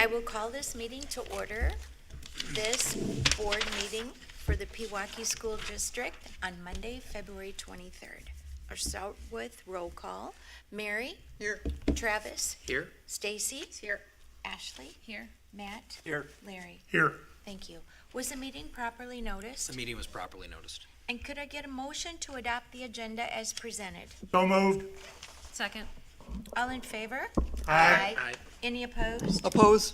I will call this meeting to order. This board meeting for the Pewaukee School District on Monday, February 23rd. I'll start with roll call. Mary? Here. Travis? Here. Stacey? Here. Ashley? Here. Matt? Here. Larry? Here. Thank you. Was the meeting properly noticed? The meeting was properly noticed. And could I get a motion to adopt the agenda as presented? So moved. Second. All in favor? Aye. Aye. Any opposed? Oppose.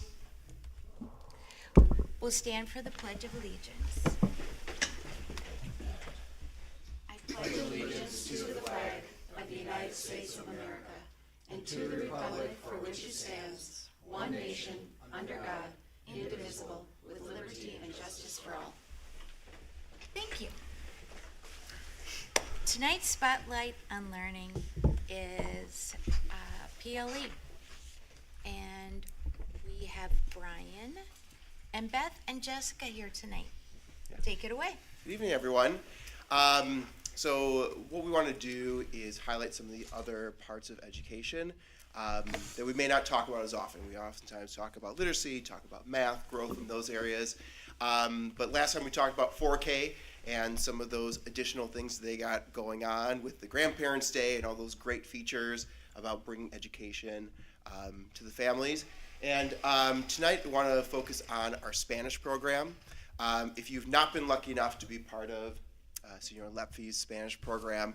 We'll stand for the Pledge of Allegiance. I pledge allegiance to the flag of the United States of America and to the republic for which it stands, one nation, under God, indivisible, with liberty and justice for all. Thank you. Tonight's Spotlight on Learning is PLE. And we have Brian and Beth and Jessica here tonight. Take it away. Good evening, everyone. So what we want to do is highlight some of the other parts of education that we may not talk about as often. We oftentimes talk about literacy, talk about math, growth in those areas. But last time we talked about 4K and some of those additional things they got going on with the Grandparents' Day and all those great features about bringing education to the families. And tonight we want to focus on our Spanish program. If you've not been lucky enough to be part of Senora Lepfi's Spanish program,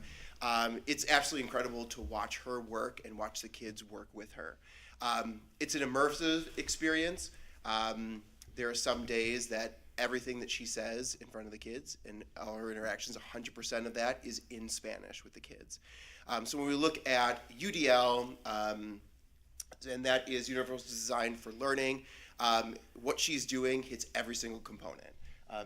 it's absolutely incredible to watch her work and watch the kids work with her. It's an immersive experience. There are some days that everything that she says in front of the kids and all her interactions, 100% of that is in Spanish with the kids. So when we look at UDL, and that is Universal Design for Learning, what she's doing hits every single component.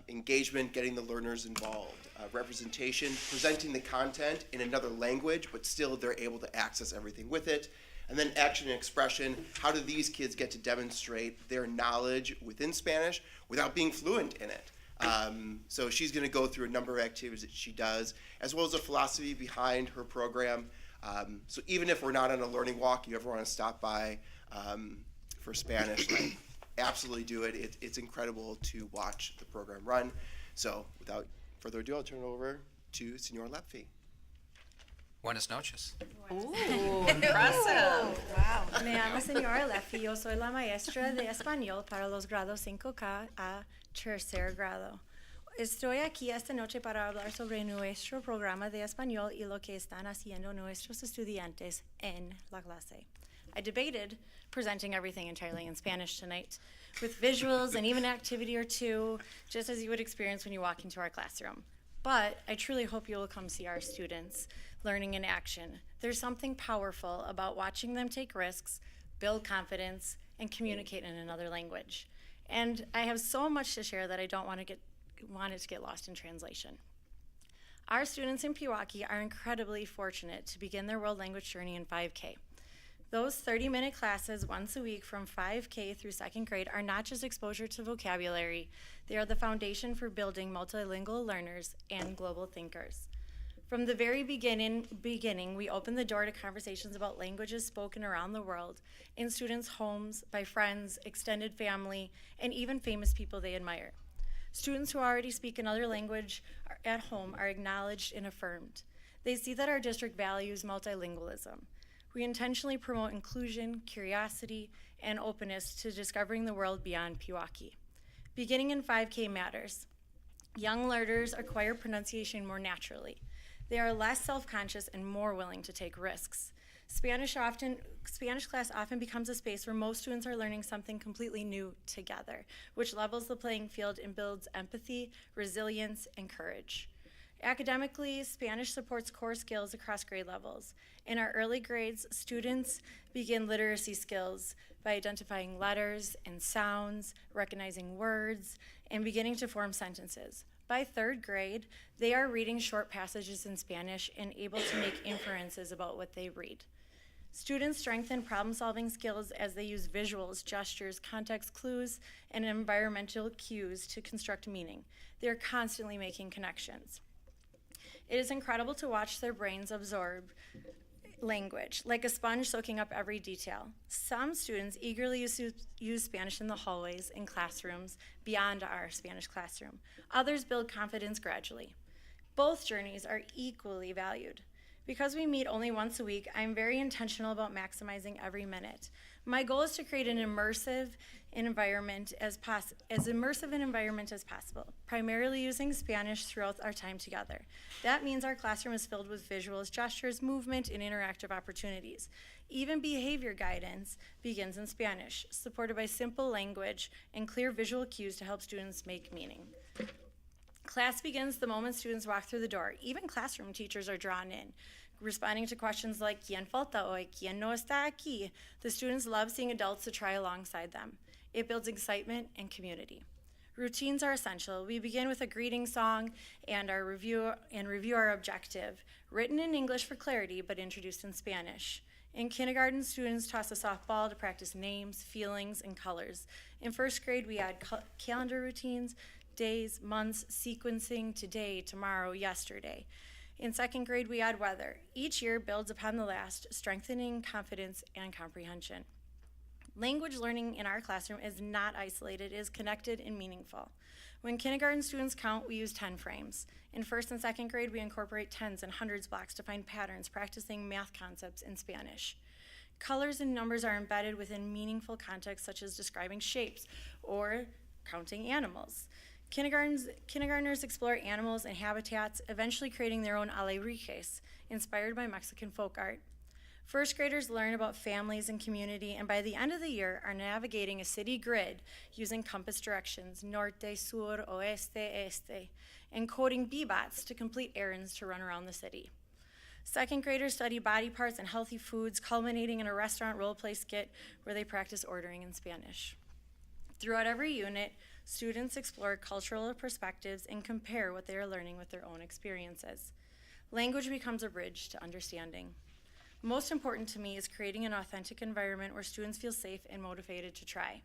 Engagement, getting the learners involved, representation, presenting the content in another language, but still they're able to access everything with it. And then action and expression, how do these kids get to demonstrate their knowledge within Spanish without being fluent in it? So she's going to go through a number of activities that she does, as well as the philosophy behind her program. So even if we're not on a learning walk, you ever want to stop by for Spanish, like, absolutely do it. It's incredible to watch the program run. So without further ado, I'll turn it over to Senora Lepfi. Buenas noches. Impressive. Wow. Me llamo Señora Leffy. Yo soy la maestra de español para los grados 5K a tercer grado. Estoy aquí esta noche para hablar sobre nuestro programa de español y lo que están haciendo nuestros estudiantes en la clase. I debated presenting everything entirely in Spanish tonight, with visuals and even an activity or two, just as you would experience when you walk into our classroom. But I truly hope you will come see our students learning in action. There's something powerful about watching them take risks, build confidence, and communicate in another language. And I have so much to share that I don't want it to get lost in translation. Our students in Pewaukee are incredibly fortunate to begin their world language journey in 5K. Those 30-minute classes once a week from 5K through second grade are not just exposure to vocabulary, they are the foundation for building multilingual learners and global thinkers. From the very beginning, we opened the door to conversations about languages spoken around the world, in students' homes, by friends, extended family, and even famous people they admire. Students who already speak another language at home are acknowledged and affirmed. They see that our district values multilingualism. We intentionally promote inclusion, curiosity, and openness to discovering the world beyond Pewaukee. Beginning in 5K matters. Young learners acquire pronunciation more naturally. They are less self-conscious and more willing to take risks. Spanish class often becomes a space where most students are learning something completely new together, which levels the playing field and builds empathy, resilience, and courage. Academically, Spanish supports core skills across grade levels. In our early grades, students begin literacy skills by identifying letters and sounds, recognizing words, and beginning to form sentences. By third grade, they are reading short passages in Spanish and able to make inferences about what they read. Students strengthen problem-solving skills as they use visuals, gestures, context clues, and environmental cues to construct meaning. They are constantly making connections. It is incredible to watch their brains absorb language, like a sponge soaking up every detail. Some students eagerly use Spanish in the hallways and classrooms beyond our Spanish classroom. Others build confidence gradually. Both journeys are equally valued. Because we meet only once a week, I'm very intentional about maximizing every minute. My goal is to create an immersive environment as immersive an environment as possible, primarily using Spanish throughout our time together. That means our classroom is filled with visuals, gestures, movement, and interactive opportunities. Even behavior guidance begins in Spanish, supported by simple language and clear visual cues to help students make meaning. Class begins the moment students walk through the door. Even classroom teachers are drawn in, responding to questions like, ¿Quién falta hoy? ¿Quién no está aquí? The students love seeing adults to try alongside them. It builds excitement and community. Routines are essential. We begin with a greeting song and review our objective, written in English for clarity, but introduced in Spanish. In kindergarten, students toss a softball to practice names, feelings, and colors. In first grade, we add calendar routines, days, months, sequencing, today, tomorrow, yesterday. In second grade, we add weather. Each year builds upon the last, strengthening confidence and comprehension. Language learning in our classroom is not isolated, it is connected and meaningful. When kindergarten students count, we use 10 frames. In first and second grade, we incorporate tens and hundreds blocks to find patterns, practicing math concepts in Spanish. Colors and numbers are embedded within meaningful contexts, such as describing shapes or counting animals. Kindergartners explore animals and habitats, eventually creating their own alebrijes, inspired by Mexican folk art. First graders learn about families and community, and by the end of the year are navigating a city grid using compass directions, norte, sur, oeste, este, and coding BBOTs to complete errands to run around the city. Second graders study body parts and healthy foods, culminating in a restaurant role-play skit where they practice ordering in Spanish. Throughout every unit, students explore cultural perspectives and compare what they are learning with their own experiences. Language becomes a bridge to understanding. Most important to me is creating an authentic environment where students feel safe and motivated to try.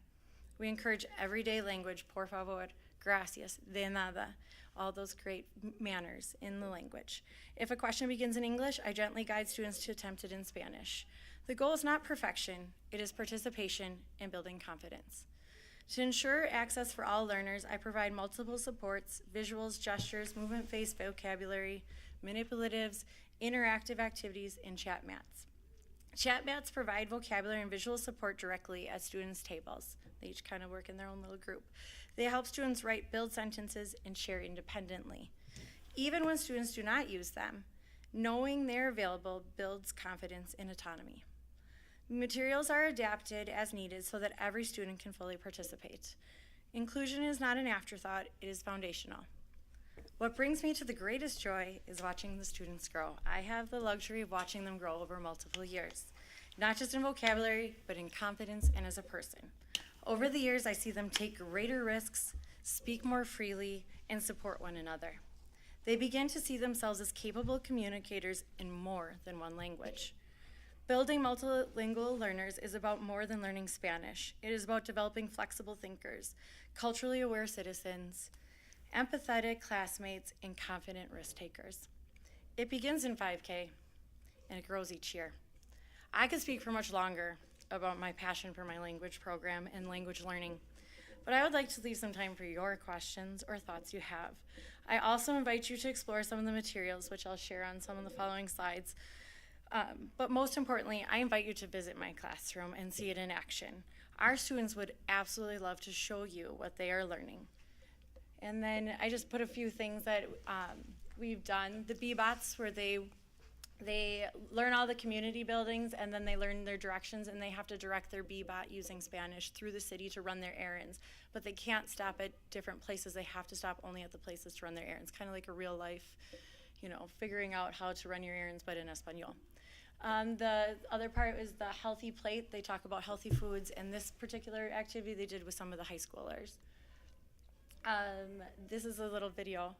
We encourage everyday language, por favor, gracias, de nada, all those great manners in the language. If a question begins in English, I gently guide students to attempt it in Spanish. The goal is not perfection, it is participation and building confidence. To ensure access for all learners, I provide multiple supports, visuals, gestures, movement-based vocabulary, manipulatives, interactive activities, and chat mats. Chat mats provide vocabulary and visual support directly at students' tables. They each kind of work in their own little group. They help students write, build sentences, and share independently. Even when students do not use them, knowing they're available builds confidence and autonomy. Materials are adapted as needed so that every student can fully participate. Inclusion is not an afterthought, it is foundational. What brings me to the greatest joy is watching the students grow. I have the luxury of watching them grow over multiple years, not just in vocabulary, but in confidence and as a person. Over the years, I see them take greater risks, speak more freely, and support one another. They begin to see themselves as capable communicators in more than one language. Building multilingual learners is about more than learning Spanish. It is about developing flexible thinkers, culturally aware citizens, empathetic classmates, and confident risk takers. It begins in 5K, and it grows each year. I could speak for much longer about my passion for my language program and language learning, but I would like to leave some time for your questions or thoughts you have. I also invite you to explore some of the materials, which I'll share on some of the following slides. But most importantly, I invite you to visit my classroom and see it in action. Our students would absolutely love to show you what they are learning. And then I just put a few things that we've done. The BBOTs, where they learn all the community buildings, and then they learn their directions, and they have to direct their BBOT using Spanish through the city to run their errands. But they can't stop at different places. They have to stop only at the places to run their errands, kind of like a real life, figuring out how to run your errands, but in Espanol. The other part is the healthy plate. They talk about healthy foods, and this particular activity they did with some of the high schoolers. This is a little video.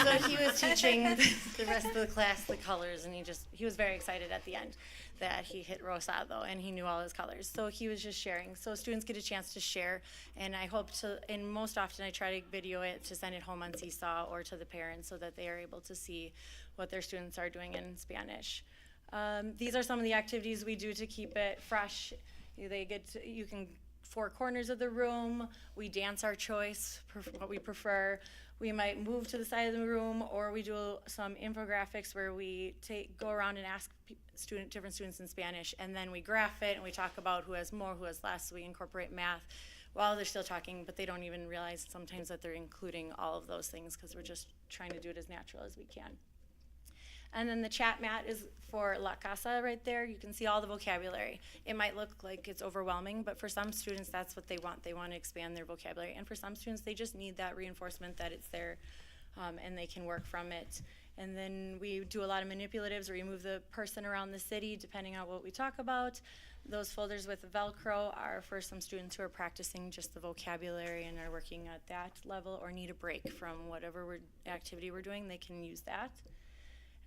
So he was teaching the rest of the class the colors, and he was very excited at the end that he hit Rosado and he knew all his colors. So he was just sharing. So students get a chance to share, and I hope to, and most often I try to video it to send it home on Seesaw or to the parents so that they are able to see what their students are doing in Spanish. These are some of the activities we do to keep it fresh. You can 4 corners of the room. We dance our choice, what we prefer. We might move to the side of the room, or we do some infographics where we go around and ask different students in Spanish, and then we graph it and we talk about who has more, who has less. So we incorporate math while they're still talking, but they don't even realize sometimes that they're including all of those things because we're just trying to do it as natural as we can. And then the chat mat is for La Casa right there. You can see all the vocabulary. It might look like it's overwhelming, but for some students, that's what they want. They want to expand their vocabulary. And for some students, they just need that reinforcement that it's there and they can work from it. And then we do a lot of manipulatives where we move the person around the city depending on what we talk about. Those folders with Velcro are for some students who are practicing just the vocabulary and are working at that level or need a break from whatever activity we're doing. They can use that.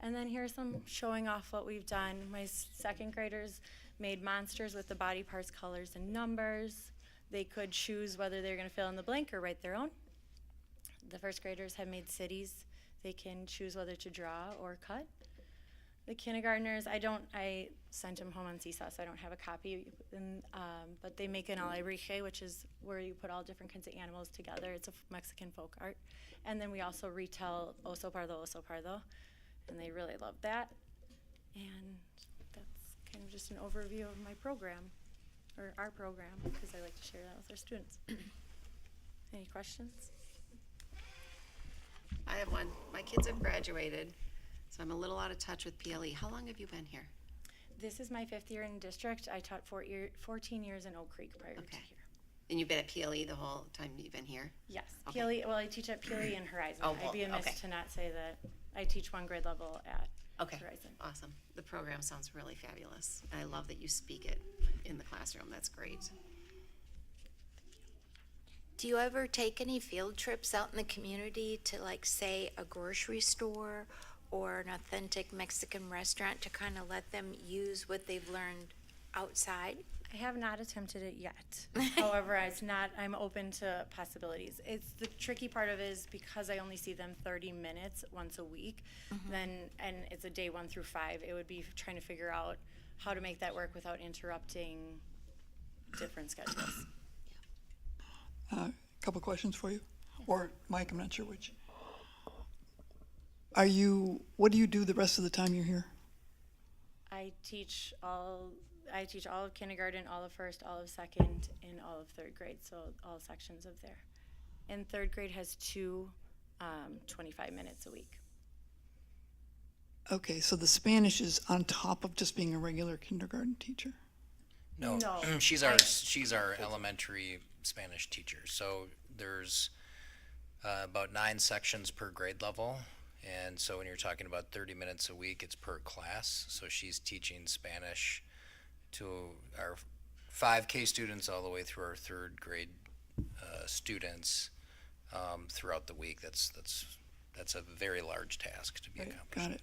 And then here's some showing off what we've done. My second graders made monsters with the body parts, colors, and numbers. They could choose whether they're going to fill in the blank or write their own. The first graders have made cities. They can choose whether to draw or cut. The kindergartners, I sent them home on Seesaw, so I don't have a copy. But they make an alebrije, which is where you put all different kinds of animals together. It's a Mexican folk art. And then we also retell Oso Pardo, and they really love that. And that's kind of just an overview of my program, or our program, because I like to share that with our students. Any questions? I have one. My kids have graduated, so I'm a little out of touch with PLE. How long have you been here? This is my 5th year in district. I taught 14 years in Oak Creek prior to here. And you've been at PLE the whole time you've been here? Yes. Okay. PLE, well, I teach at PLE and Horizon. Oh, I'd be amiss okay. to not say that I teach 1 grade level at Okay, Horizon. awesome. The program sounds really fabulous. And I love that you speak it in the classroom. That's great. Do you ever take any field trips out in the community to, like, say, a grocery store or an authentic Mexican restaurant to kind of let them use what they've learned outside? I have not attempted it yet. However, I'm open to possibilities. It's the tricky part of it is because I only see them 30 minutes once a week, and it's a day 1 through 5. It would be trying to figure out how to make that work without interrupting different schedules. Couple questions for you, or Mike, I'm not sure which. What do you do the rest of the time you're here? I teach all of kindergarten, all of 1st, all of 2nd, and all of 3rd grade, so all sections of there. And 3rd grade has 2 25 minutes a week. Okay, so the Spanish is on top of just being a regular kindergarten teacher? No, No. she's our elementary Spanish teacher. So there's about 9 sections per grade level. And so when you're talking about 30 minutes a week, it's per class. So she's teaching Spanish to our 5K students all the way through our 3rd grade students throughout the week. That's a very large task to be accomplished. Got it.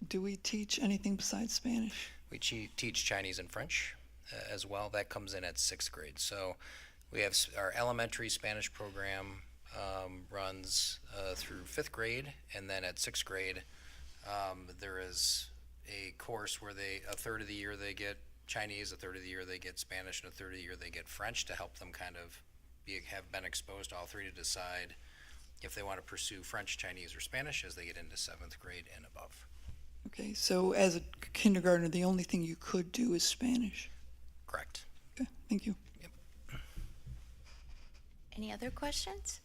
Do we teach anything besides Spanish? We teach Chinese and French as well. That comes in at 6th grade. So we have our elementary Spanish program runs through 5th grade, and then at 6th grade there is a course where a third of the year they get Chinese, a third of the year they get Spanish, and a third of the year they get French to help them kind of have been exposed to all 3 to decide if they want to pursue French, Chinese, or Spanish as they get into 7th grade and above. Okay, so as a kindergartner, the only thing you could do is Spanish. Correct. Okay, thank you. Any other questions?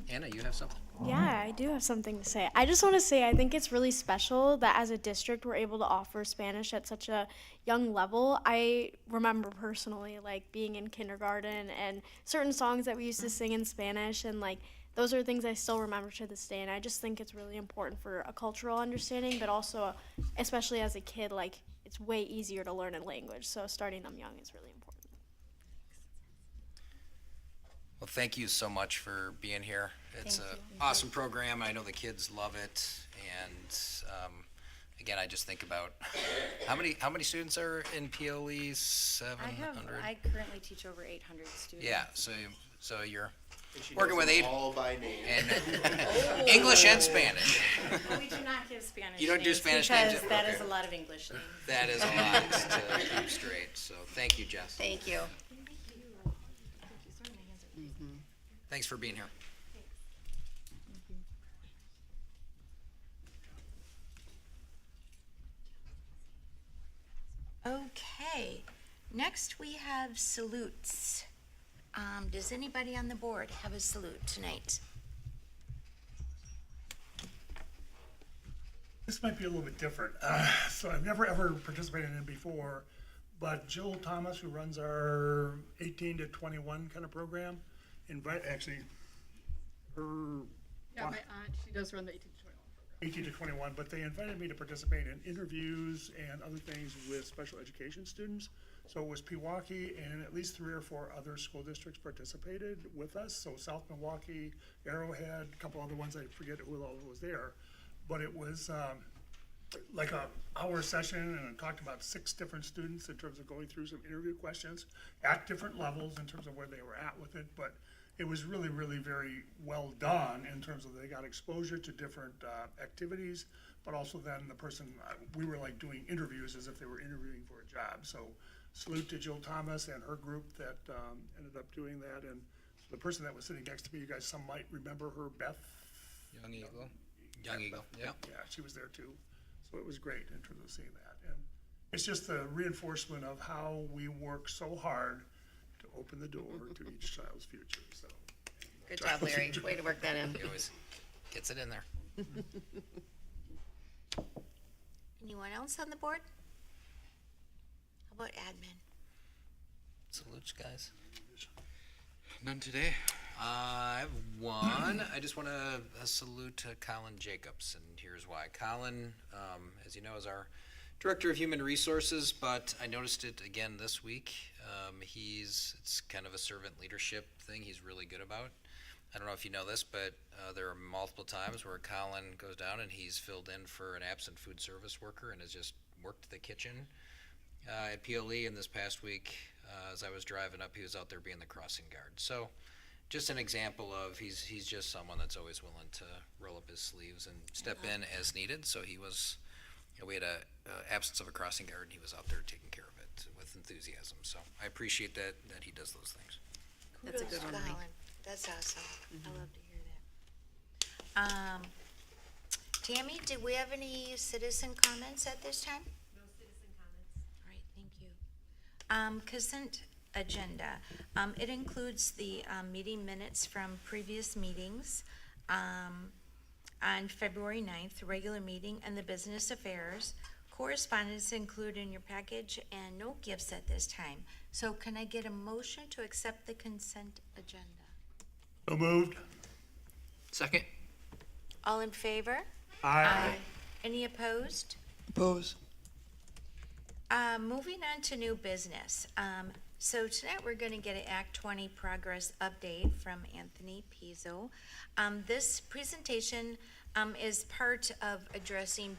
Anna, you have something? Yeah, I do have something to say. I just want to say I think it's really special that as a district we're able to offer Spanish at such a young level. I remember personally like being in kindergarten and certain songs that we used to sing in Spanish, and like those are things I still remember to this day, and I just think it's really important for a cultural understanding, but also especially as a kid, like it's way easier to learn a language, so starting them young is really important. Well, thank you so much for being here. It's an awesome program. I know the kids love it. And again, I just think about how many students are in PLE? 700? I currently teach over 800 students. Yeah, so you're She working knows with them 8 all by name. and English and Spanish. We do not give Spanish You don't do names Spanish names? because that Okay. is a lot of English names. That is a lot to keep straight. So thank you, Jess. Thank you. Thanks for being here. Okay, next we have salutes. Does anybody on the board have a salute tonight? This might be a little bit different. So I've never ever participated in it before, but Jill Thomas, who runs our 18 to 21 kind of program, actually, her Yeah, my aunt, she does run the 18 to 21 program. 18 to 21, but they invited me to participate in interviews and other things with special education students. So it was Pewaukee and at least 3 or 4 other school districts participated with us. So South Milwaukee, Arrowhead, a couple other ones, I forget who all was there. But it was like a hour session, and I talked about 6 different students in terms of going through some interview questions at different levels in terms of where they were at with it. But it was really, really very well done in terms of they got exposure to different activities, but also then the person, we were like doing interviews as if they were interviewing for a job. So salute to Jill Thomas and her group that ended up doing that. And the person that was sitting next to me, you guys, some might remember her, Beth. Young Eagle. Yeah. Yeah, she was there too. So it was great in terms of seeing that. And it's just the reinforcement of how we work so hard to open the door to each child's future, so. Good job, Larry. Way to work that in. He always gets it in there. Anyone else on the board? How about admin? Salutes, guys. None today. I have one. I just want to salute to Colin Jacobs, and here's why. Colin, as you know, is our Director of Human Resources, but I noticed it again this week. It's kind of a servant leadership thing he's really good about. I don't know if you know this, but there are multiple times where Colin goes down and he's filled in for an absent food service worker and has just worked the kitchen at PLE. And this past week, as I was driving up, he was out there being the crossing guard. So just an example of he's just someone that's always willing to roll up his sleeves and step in as needed. So he was, we had a absence of a crossing guard, and he was out there taking care of it with enthusiasm. So I appreciate that he does those things. That's a good Kudos, one, Mike. Colin. That's awesome. I love to hear that. Tammy, do we have any citizen comments at this time? No citizen comments. All right, thank you. Consent agenda. It includes the meeting minutes from previous meetings on February 9th, the regular meeting, and the business affairs. Correspondence included in your package, and no gifts at this time. So can I get a motion to accept the consent agenda? So moved. Second. All in favor? Aye. Any opposed? Oppose. Moving on to new business. So tonight we're going to get an Act 20 progress update from Anthony Pizzo. This presentation is part of addressing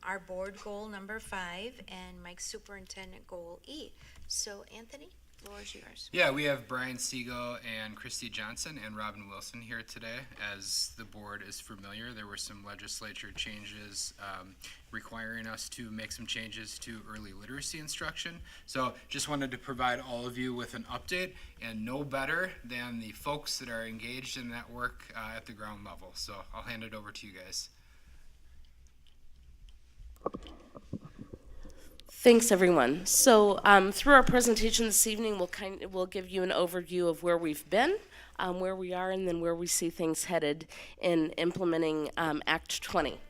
our board goal number 5 and Mike's superintendent goal E. So Anthony, the floor is yours. Yeah, we have Brian Siegel and Christy Johnson and Robin Wilson here today. As the board is familiar, there were some legislature changes requiring us to make some changes to early literacy instruction. So just wanted to provide all of you with an update, and no better than the folks that are engaged in that work at the ground level. So I'll hand it over to you guys. Thanks, everyone. So through our presentation this evening, we'll give you an overview of where we've been, where we are, and then where we see things headed in implementing Act 20.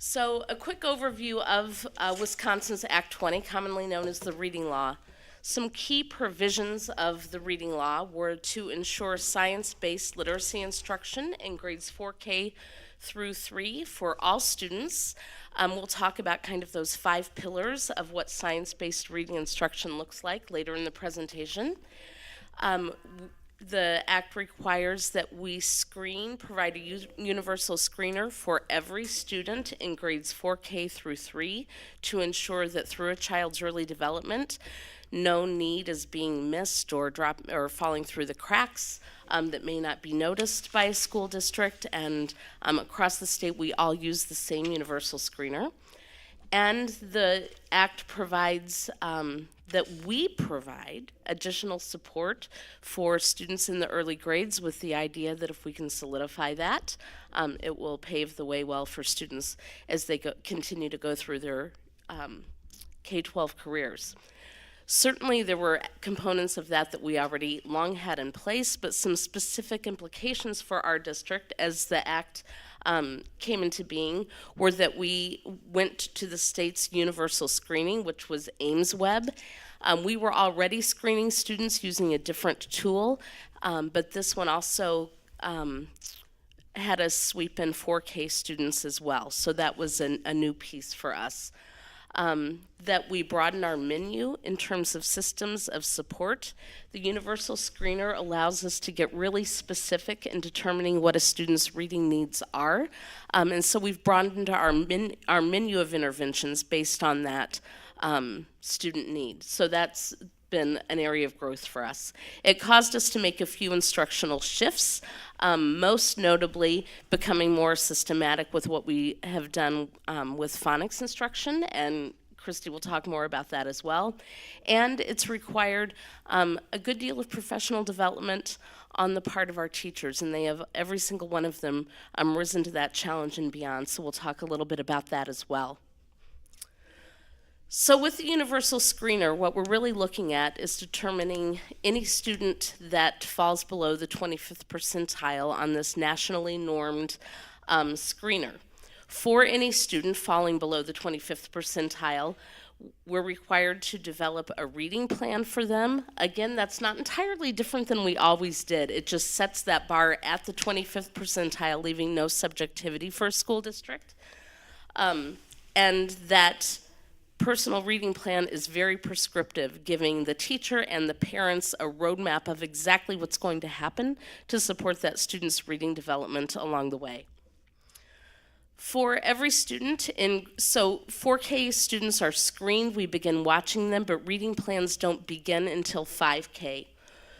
So a quick overview of Wisconsin's Act 20, commonly known as the reading law. Some key provisions of the reading law were to ensure science-based literacy instruction in grades 4K through 3 for all students. We'll talk about kind of those 5 pillars of what science-based reading instruction looks like later in the presentation. the act requires that we provide a universal screener for every student in grades 4K through 3 to ensure that through a child's early development, no need is being missed or falling through the cracks that may not be noticed by a school district. And across the state, we all use the same universal screener. And the act provides that we provide additional support for students in the early grades, with the idea that if we can solidify that, it will pave the way well for students as they continue to go through their K-12 careers. Certainly there were components of that we already long had in place, but some specific implications for our district as the act came into being were that we went to the state's universal screening, which was AIMSweb. We were already screening students using a different tool, but this one also had us sweep in 4K students as well. So that was a new piece for us. That we broaden our menu in terms of systems of support. The universal screener allows us to get really specific in determining what a student's reading needs are. And so we've broadened our menu of interventions based on that student need. So that's been an area of growth for us. It caused us to make a few instructional shifts, most notably becoming more systematic with what we have done with phonics instruction, and Christy will talk more about that as well. And it's required a good deal of professional development on the part of our teachers, and they have, every single one of them, risen to that challenge and beyond, so we'll talk a little bit about that as well. So with the universal screener, what we're really looking at is determining any student that falls below the 25th percentile on this nationally normed screener. For any student falling below the 25th percentile, we're required to develop a reading plan for them. Again, that's not entirely different than we always did. It just sets that bar at the 25th percentile, leaving no subjectivity for a school district. And that personal reading plan is very prescriptive, giving the teacher and the parents a roadmap of exactly what's going to happen to support that student's reading development along the way. For every student, so 4K students are screened, we begin watching them, but reading plans don't begin until 5K.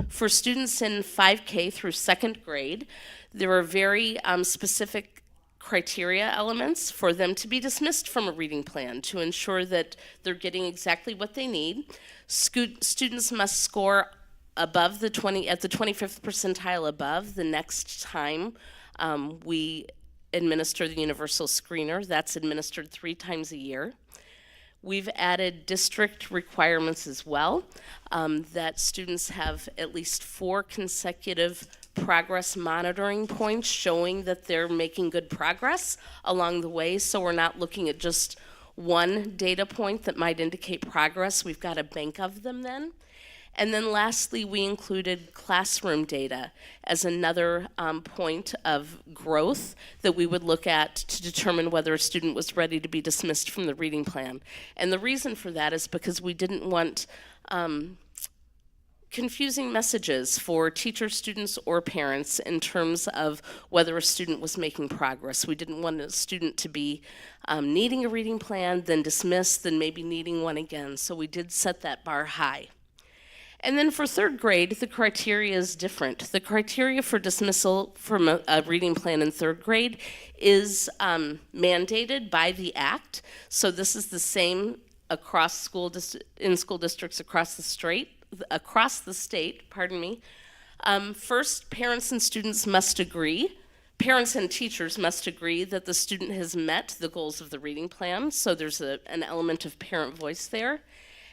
For students in 5K through 2nd grade, there are very specific criteria elements for them to be dismissed from a reading plan to ensure that they're getting exactly what they need. Students must score above at the 25th percentile above the next time we administer the universal screener. That's administered 3 times a year. We've added district requirements as well, that students have at least 4 consecutive progress monitoring points showing that they're making good progress along the way. So we're not looking at just one data point that might indicate progress. We've got a bank of them then. And then lastly, we included classroom data as another point of growth that we would look at to determine whether a student was ready to be dismissed from the reading plan. And the reason for that is because we didn't want confusing messages for teachers, students, or parents in terms of whether a student was making progress. We didn't want a student to be needing a reading plan, then dismissed, then maybe needing one again. So we did set that bar high. And then for 3rd grade, the criteria is different. The criteria for dismissal from a reading plan in 3rd grade is mandated by the Act. So this is the same across in school districts across the state. First, parents and students must agree. Parents and teachers must agree that the student has met the goals of the reading plan. So there's an element of parent voice there.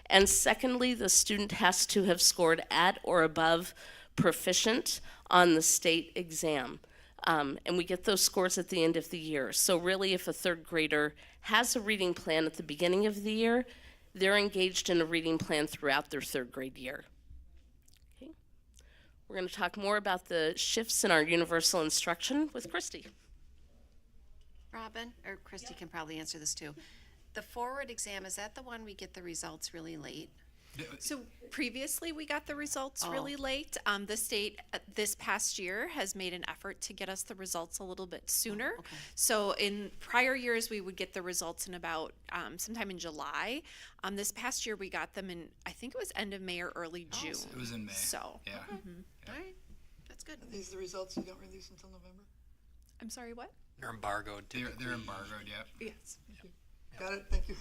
And secondly, the student has to have scored at or above proficient on the state exam. And we get those scores at the end of the year. So really, if a 3rd grader has a reading plan at the beginning of the year, they're engaged in a reading plan throughout their 3rd grade year. Okay. We're going to talk more about the shifts in our universal instruction with Christy. Robin, or Christy can probably answer this too. The forward exam, is that the one we get the results really late? So previously, we got the results really late. The state this past year has made an effort to get us the results a little bit sooner. So in prior years, we would get the results in about sometime in July. This past year, we got them in, I think it was end of May or early June. It was in May. So, Yeah. All right, that's good. Are these the results you don't release until November? I'm sorry, what? They're embargoed. They're embargoed, yep. Yes. Got it, thank you.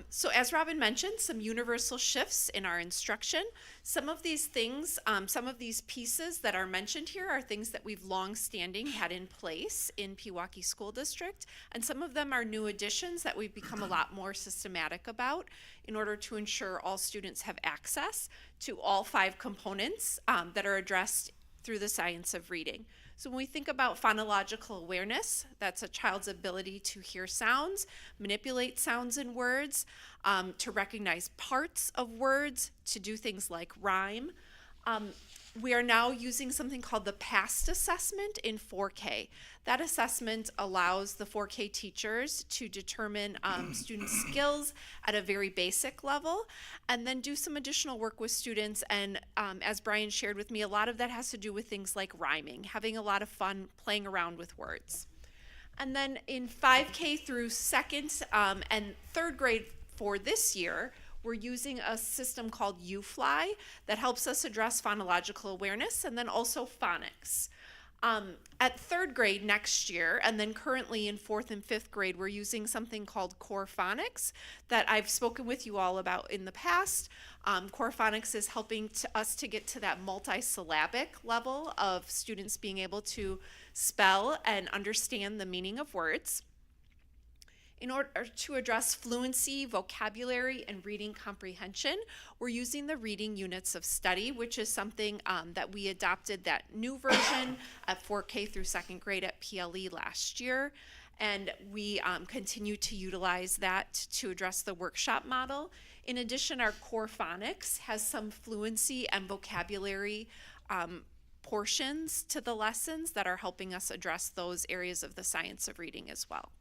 So as Robin mentioned, some universal shifts in our instruction. Some of these things, some of these pieces that are mentioned here are things that we've long-standing had in place in Pewaukee School District, and some of them are new additions that we've become a lot more systematic about in order to ensure all students have access to all 5 components that are addressed through the science of reading. So when we think about phonological awareness, that's a child's ability to hear sounds, manipulate sounds in words, to recognize parts of words, to do things like rhyme. We are now using something called the PAST assessment in 4K. That assessment allows the 4K teachers to determine student skills at a very basic level and then do some additional work with students. And as Brian shared with me, a lot of that has to do with things like rhyming, having a lot of fun playing around with words. And then in 5K through 2nd and 3rd grade for this year, we're using a system called UFly that helps us address phonological awareness and then also phonics. At 3rd grade next year, and then currently in 4th and 5th grade, we're using something called Core Phonics that I've spoken with you all about in the past. Core Phonics is helping us to get to that multisyllabic level of students being able to spell and understand the meaning of words. In order to address fluency, vocabulary, and reading comprehension, we're using the reading units of study, which is something that we adopted that new version at 4K through 2nd grade at PLE last year. And we continue to utilize that to address the workshop model. In addition, our Core Phonics has some fluency and vocabulary portions to the lessons that are helping us address those areas of the science of reading as well.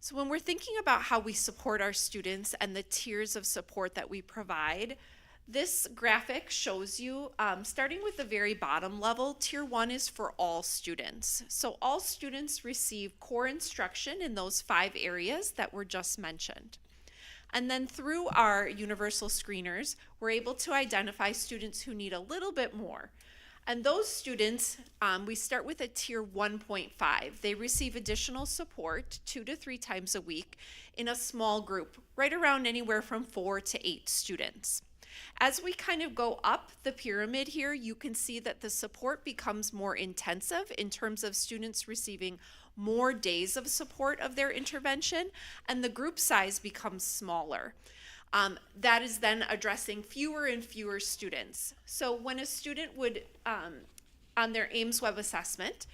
So when we're thinking about how we support our students and the tiers of support that we provide, this graphic shows you, starting with the very bottom level, Tier 1 is for all students. So all students receive core instruction in those 5 areas that were just mentioned. And then through our universal screeners, we're able to identify students who need a little bit more. And those students, we start with a tier 1.5. They receive additional support 2 to 3 times a week in a small group, right around anywhere from 4 to 8 students. As we kind of go up the pyramid here, you can see that the support becomes more intensive in terms of students receiving more days of support of their intervention, and the group size becomes smaller. That is then addressing fewer and fewer students. So when a student would, on their Ames Web assessment,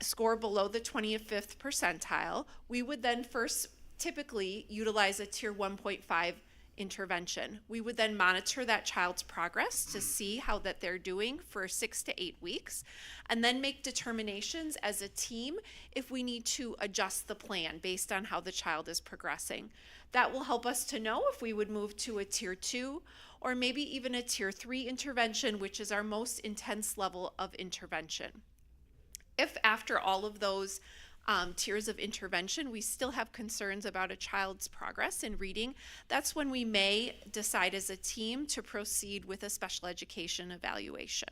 score below the 25th percentile, we would then first typically utilize a tier 1.5 intervention. We would then monitor that child's progress to see how that they're doing for 6 to 8 weeks, and then make determinations as a team if we need to adjust the plan based on how the child is progressing. That will help us to know if we would move to a tier 2 or maybe even a tier 3 intervention, which is our most intense level of intervention. If after all of those tiers of intervention, we still have concerns about a child's progress in reading, that's when we may decide as a team to proceed with a special education evaluation.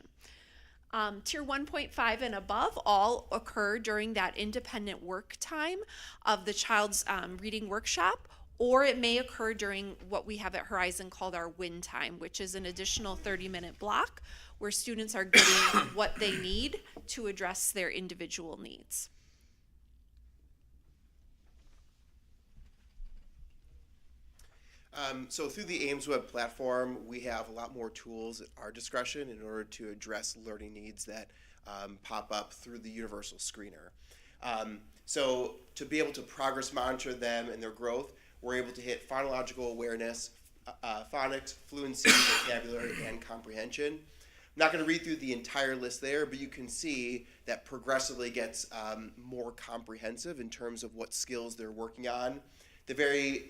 Tier 1.5 and above all occur during that independent work time of the child's reading workshop, or it may occur during what we have at Horizon called our win time, which is an additional 30-minute block where students are getting what they need to address their individual needs. So through the Ames Web platform, we have a lot more tools at our discretion in order to address learning needs that pop up through the universal screener. So to be able to progress monitor them and their growth, we're able to hit phonological awareness, phonics, fluency, vocabulary, and comprehension. I'm not going to read through the entire list there, but you can see that progressively gets more comprehensive in terms of what skills they're working on. The very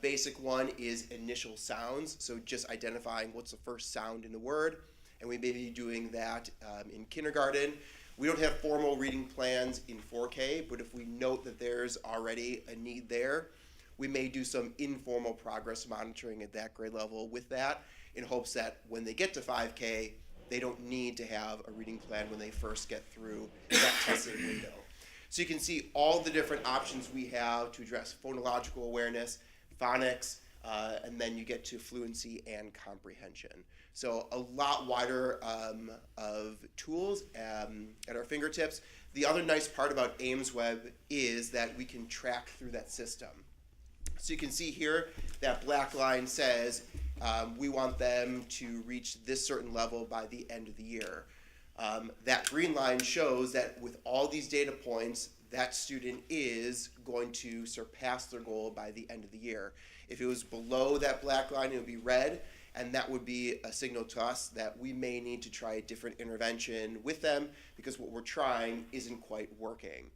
basic one is initial sounds, so just identifying what's the first sound in the word, and we may be doing that in kindergarten. We don't have formal reading plans in 4K, but if we note that there's already a need there, we may do some informal progress monitoring at that grade level with that, in hopes that when they get to 5K, they don't need to have a reading plan when they first get through that testing window. So you can see all the different options we have to address phonological awareness, phonics, and then you get to fluency and comprehension. So a lot wider of tools at our fingertips. The other nice part about AimsWeb is that we can track through that system. So you can see here that black line says we want them to reach this certain level by the end of the year. That green line shows that with all these data points, that student is going to surpass their goal by the end of the year. If it was below that black line, it would be red, and that would be a signal to us that we may need to try a different intervention with them because what we're trying isn't quite working.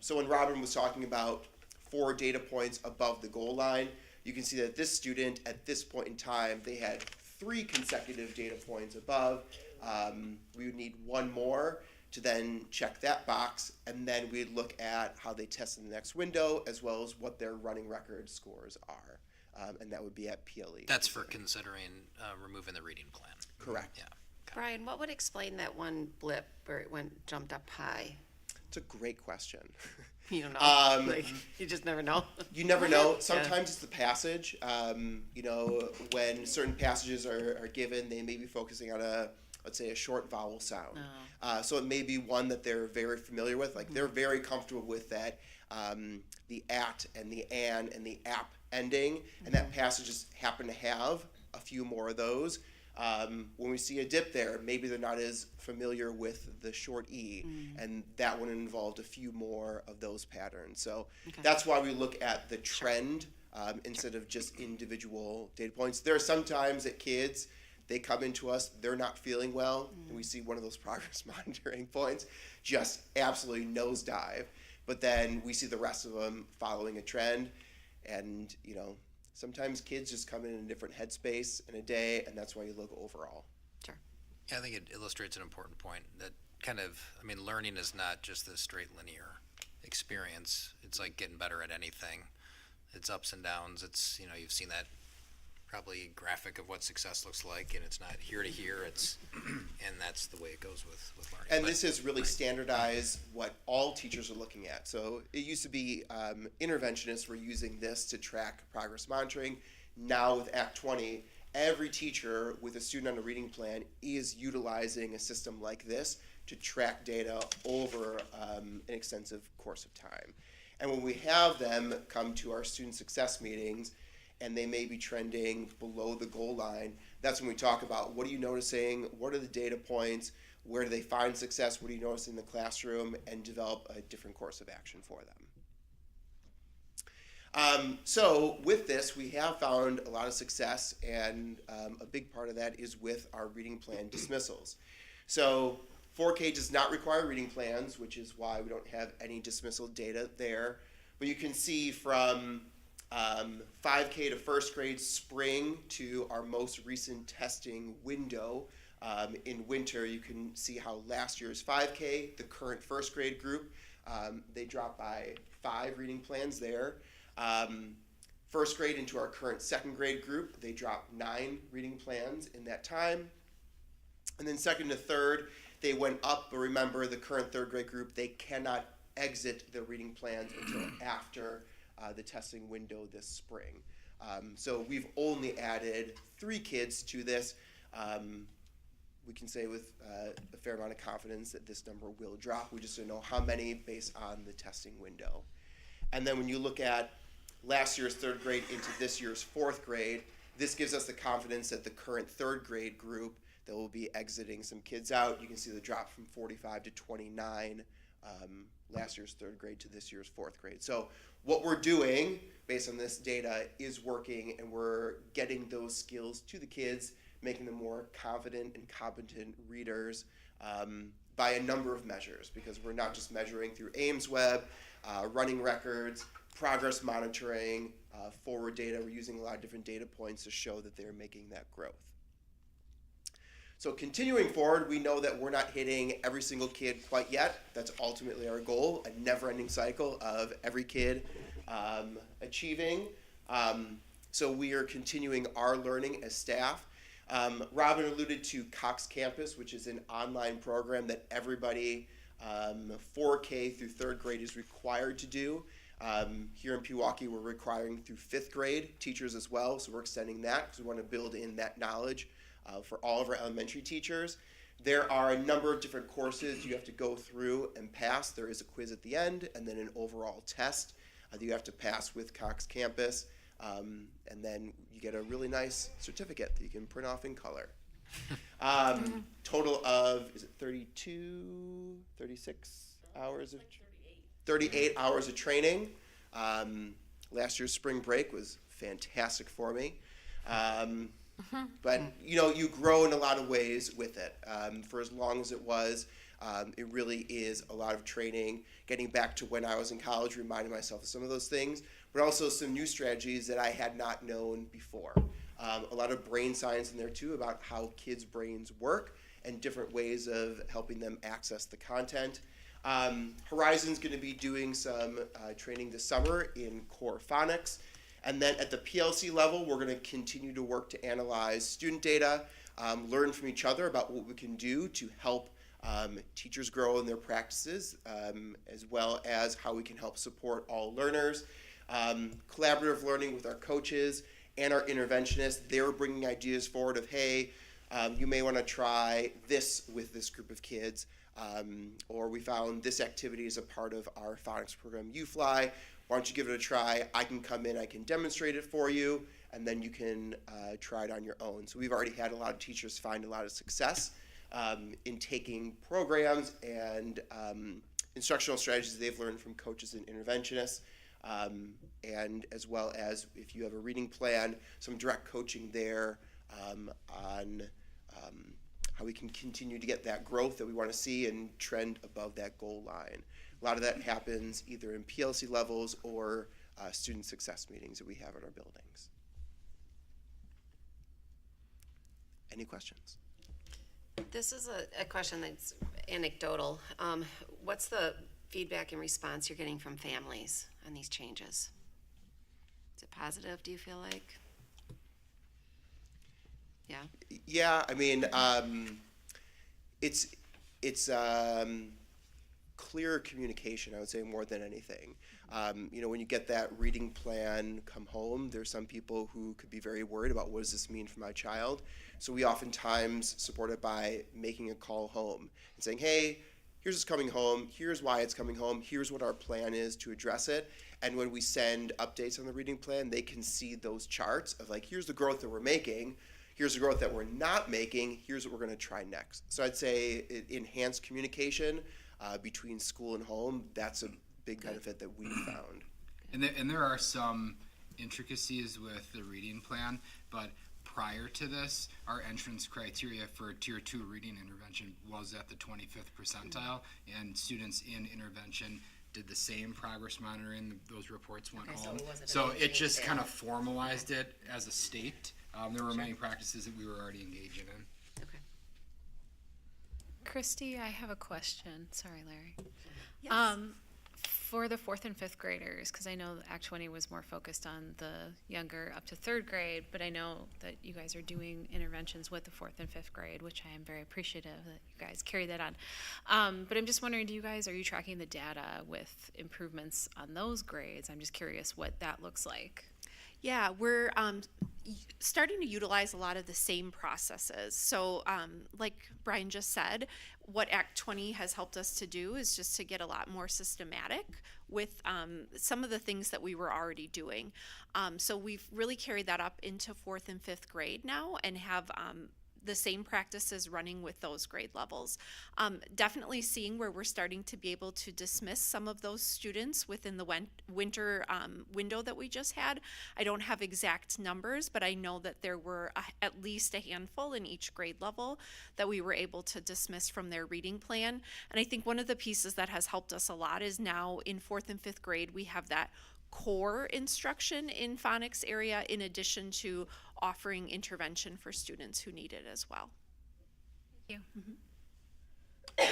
So when Robin was talking about 4 data points above the goal line, you can see that this student at this point in time, they had 3 consecutive data points above. We would need 1 more to then check that box, and then we'd look at how they test in the next window as well as what their running record scores are. And that would be at PLE. That's for considering removing the reading plan. Correct. Yeah. Brian, what would explain that one blip where it jumped up high? It's a great question. You don't know. You just never know. You never know. Sometimes it's the passage. When certain passages are given, they may be focusing on let's say a short vowel sound. So it may be one that they're very familiar with. Like they're very comfortable with that, the at and the an and the ap ending, and that passages happen to have a few more of those. When we see a dip there, maybe they're not as familiar with the short E, and that one involved a few more of those patterns. So that's why we look at the trend instead of just individual data points. There are some times that kids, they come into us, they're not feeling well, and we see one of those progress monitoring points just absolutely nosedive. But then we see the rest of them following a trend, and sometimes kids just come in a different headspace in a day, and that's why you look overall. Sure. Yeah, I think it illustrates an important point that learning is not just this straight linear experience. It's like getting better at anything. It's ups and downs. It's, you've seen that probably graphic of what success looks like, and it's not here to here. And that's the way it goes with learning. And this has really standardized what all teachers are looking at. So it used to be interventionists were using this to track progress monitoring. Now with Act 20, every teacher with a student on a reading plan is utilizing a system like this to track data over an extensive course of time. And when we have them come to our student success meetings, and they may be trending below the goal line, that's when we talk about what are you noticing, what are the data points, where do they find success, what do you notice in the classroom, and develop a different course of action for them. So with this, we have found a lot of success, and a big part of that is with our reading plan dismissals. So 4K does not require reading plans, which is why we don't have any dismissal data there. But you can see from 5K to first grade spring to our most recent testing window. In winter, you can see how last year's 5K, the current first grade group, they dropped by 5 reading plans there. First grade into our current second grade group, they dropped 9 reading plans in that time. And then second to third, they went up, but remember the current third grade group, they cannot exit the reading plans until after the testing window this spring. So we've only added 3 kids to this. We can say with a fair amount of confidence that this number will drop. We just don't know how many based on the testing window. And then when you look at last year's third grade into this year's fourth grade, this gives us the confidence that the current third grade group that will be exiting some kids out. You can see the drop from 45 to 29 last year's third grade to this year's fourth grade. So what we're doing based on this data is working, and we're getting those skills to the kids, making them more confident and competent readers by a number of measures, because we're not just measuring through AimsWeb, running records, progress monitoring, forward data. We're using a lot of different data points to show that they're making that growth. So continuing forward, we know that we're not hitting every single kid quite yet. That's ultimately our goal, a never-ending cycle of every kid achieving. So we are continuing our learning as staff. Robin alluded to Cox Campus, which is an online program that everybody 4K through 3rd grade is required to do. Here in Pewaukee, we're requiring through 5th grade teachers as well, so we're extending that because we want to build in that knowledge for all of our elementary teachers. There are a number of different courses you have to go through and pass. There is a quiz at the end and then an overall test that you have to pass with Cox Campus. And then you get a really nice certificate that you can print off in color. Total of, is it 32, 36 hours of, 38 hours of training. Last year's spring break was fantastic for me. But you know, you grow in a lot of ways with it. For as long as it was, it really is a lot of training, getting back to when I was in college, reminding myself of some of those things, but also some new strategies that I had not known before. A lot of brain science in there too, about how kids' brains work and different ways of helping them access the content. Horizon's going to be doing some training this summer in core phonics. And then at the PLC level, we're going to continue to work to analyze student data, learn from each other about what we can do to help teachers grow in their practices, as well as how we can help support all learners. Collaborative learning with our coaches and our interventionists. They're bringing ideas forward of, hey, you may want to try this with this group of kids, or we found this activity as a part of our phonics program, UFly. Why don't you give it a try? I can come in, I can demonstrate it for you, and then you can try it on your own. So we've already had a lot of teachers find a lot of success in taking programs and instructional strategies they've learned from coaches and interventionists, and as well as if you have a reading plan, some direct coaching there on how we can continue to get that growth that we want to see and trend above that goal line. A lot of that happens either in PLC levels or student success meetings that we have in our buildings. Any questions? This is a question that's anecdotal. What's the feedback and response you're getting from families on these changes? Is it positive, do you feel like? Yeah? Yeah, I mean, it's clear communication, I would say, more than anything. You know, when you get that reading plan come home, there's some people who could be very worried about what does this mean for my child. So we oftentimes support it by making a call home and saying, hey, here's what's coming home, here's why it's coming home, here's what our plan is to address it. And when we send updates on the reading plan, they can see those charts of like, here's the growth that we're making, here's the growth that we're not making, here's what we're going to try next. So I'd say enhanced communication between school and home, that's a big benefit that we found. And there are some intricacies with the reading plan, but prior to this, our entrance criteria for Tier 2 reading intervention was at the 25th percentile, and students in intervention did the same progress monitoring. Those reports went home. So it just kind of formalized it as a state. There were many practices that we were already engaging in. Okay. Christy, I have a question. Sorry, Larry. Yes. For the 4th and 5th graders, because I know Act 20 was more focused on the younger up to 3rd grade, but I know that you guys are doing interventions with the 4th and 5th grade, which I am very appreciative that you guys carry that on. But I'm just wondering, are you tracking the data with improvements on those grades? I'm just curious what that looks like. Yeah, we're starting to utilize a lot of the same processes. So like Brian just said, what Act 20 has helped us to do is just to get a lot more systematic with some of the things that we were already doing. So we've really carried that up into 4th and 5th grade now and have the same practices running with those grade levels. Definitely seeing where we're starting to be able to dismiss some of those students within the winter window that we just had. I don't have exact numbers, but I know that there were at least a handful in each grade level that we were able to dismiss from their reading plan. And I think one of the pieces that has helped us a lot is now in 4th and 5th grade, we have that core instruction in phonics area in addition to offering intervention for students who need it as well. Thank you.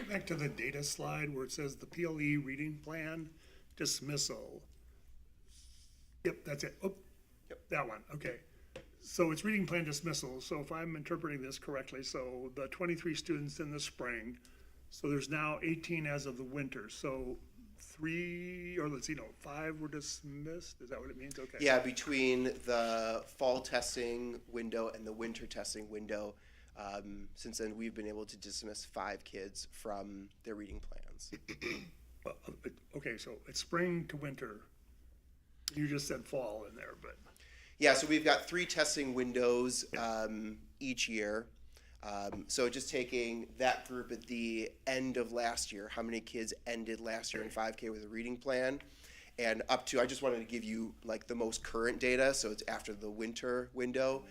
Back to the data slide where it says the PLE reading plan dismissal. Yep, that's it. Oh, Yep. that one, okay. So it's reading plan dismissal, so if I'm interpreting this correctly, so the 23 students in the spring, so there's now 18 as of the winter, so 5 were dismissed, is that what it means? Okay. Yeah, between the fall testing window and the winter testing window, since then we've been able to dismiss 5 kids from their reading plans. Okay, so it's spring to winter. You just said fall in there, but. Yeah, so we've got 3 testing windows each year. So just taking that group at the end of last year, how many kids ended last year in 5K with a reading plan, and up to, I just wanted to give you like the most current data, so it's after the winter window.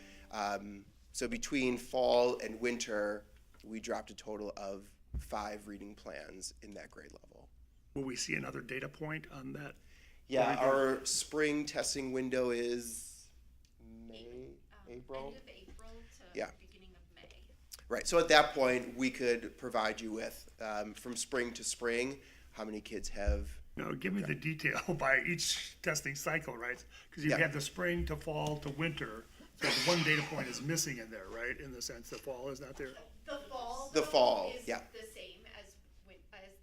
So between fall and winter, we dropped a total of 5 reading plans in that grade level. Will we see another data point on that? Yeah, our spring testing window is April? End of April to Yeah. beginning of May. Right, so at that point, we could provide you with, from spring to spring, how many kids have. No, give me the detail by each testing cycle, right? Because you Yeah. had the spring to fall to winter, so the one data point is missing in there, right? In the sense the fall is not there. The fall. The though, fall, is yeah. the same as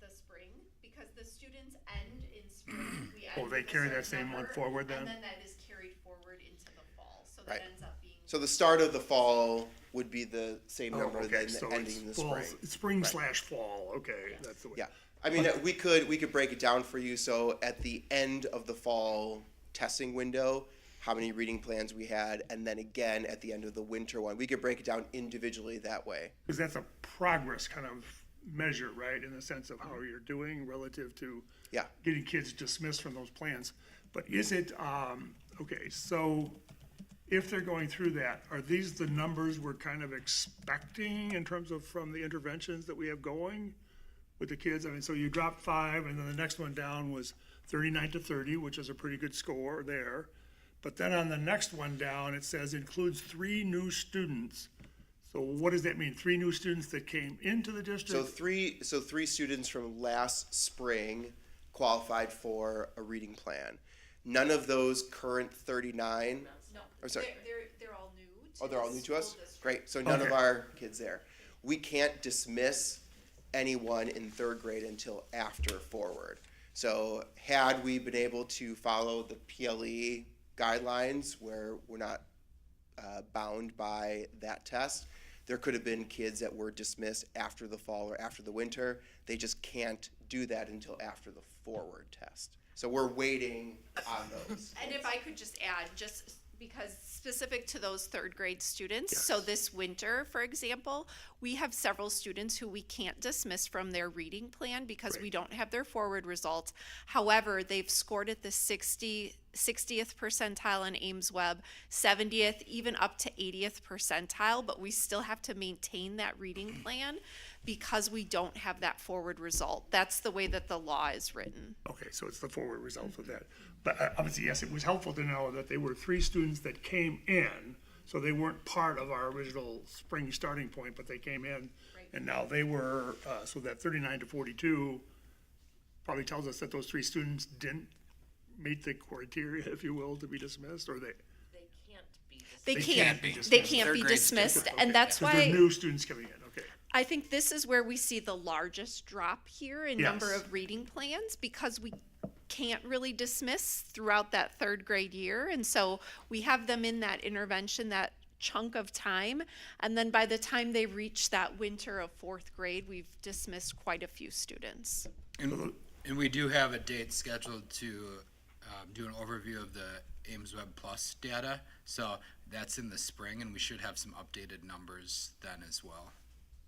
the spring, because the students end in spring. We end Oh, they with a carry that certain same one number, forward then? And then that is carried forward into the fall, so Right. that ends up being. So the start of the fall would be the same Oh, number okay, than so the ending it's in the fall, spring. it's spring Right. slash fall, okay, that's the way. Yeah, I mean, we could break it down for you, so at the end of the fall testing window, how many reading plans we had, and then again at the end of the winter one, we could break it down individually that way. Because that's a progress kind of measure, right, in the sense of how you're doing relative to Yeah. getting kids dismissed from those plans. But is it, okay, so if they're going through that, are these the numbers we're kind of expecting in terms of from the interventions that we have going with the kids? I mean, so you dropped 5, and then the next one down was 39 to 30, which is a pretty good score there. But then on the next one down, it says includes 3 new students. So what does that mean? 3 new students that came into the district? So three students from last spring qualified for a reading plan. None of those current 39. No, Oh, sorry. they're all new to. Oh, they're all the new to us? school district. Great, so none of Okay. our kids there. We can't dismiss anyone in 3rd grade until after forward. So had we been able to follow the PLE guidelines where we're not bound by that test, there could have been kids that were dismissed after the fall or after the winter. They just can't do that until after the forward test. So we're waiting on those. And if I could just add, just because specific to those 3rd grade students, so this winter, for example, we have several students who we can't dismiss from their reading plan because we don't have their forward results. However, they've scored at the 60th percentile in Ames Web, 70th, even up to 80th percentile, but we still have to maintain that reading plan because we don't have that forward result. That's the way that the law is written. Okay, so it's the forward results of that. But obviously, yes, it was helpful to know that they were 3 students that came in, so they weren't part of our original spring starting point, but they came in. And now they were, so that 39 to 42 probably tells us that those 3 students didn't meet the criteria, if you will, to be dismissed, or they. They They can't, can't be they dismissed. can't be 3rd grade dismissed, Okay. and that's Because they're why new students coming in, okay. I think this is where we see the largest drop here in number Yes. of reading plans because we can't really dismiss throughout that 3rd grade year. And so we have them in that intervention, that chunk of time. And then by the time they reach that winter of 4th grade, we've dismissed quite a few students. And we do have a date scheduled to do an overview of the Ames Web Plus data. So that's in the spring, and we should have some updated numbers then as well.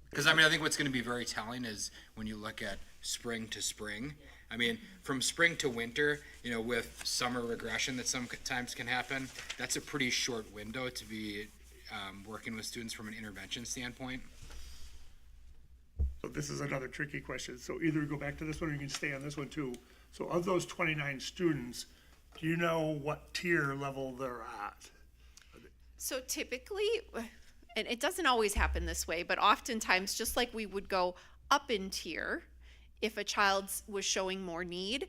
Because, I mean, I think what's going to be very telling is when you look at spring to spring. I mean, from spring to winter, you know, with summer regression that sometimes can happen, that's a pretty short window to be working with students from an intervention standpoint. So this is another tricky question. So either go back to this one or you can stay on this one too. So of those 29 students, Do you know what tier level they're at? So typically, and it doesn't always happen this way, but oftentimes, just like we would go up in tier if a child was showing more need,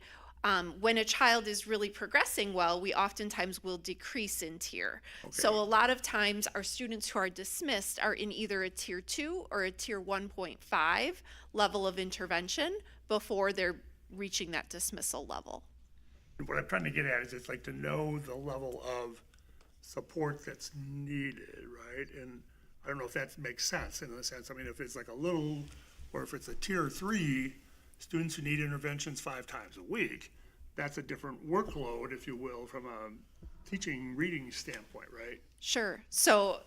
when a child is really progressing well, we oftentimes will decrease in tier. So a lot of times our students who are dismissed are in either a tier 2 or a tier 1.5 level of intervention before they're reaching that dismissal level. What I'm trying to get at is it's like to know the level of support that's needed, right? And I don't know if that makes sense in a sense. I mean, if it's like a little, or if it's a tier 3, students who need interventions 5 times a week, that's a different workload, if you will, from a teaching reading standpoint, right? Sure. So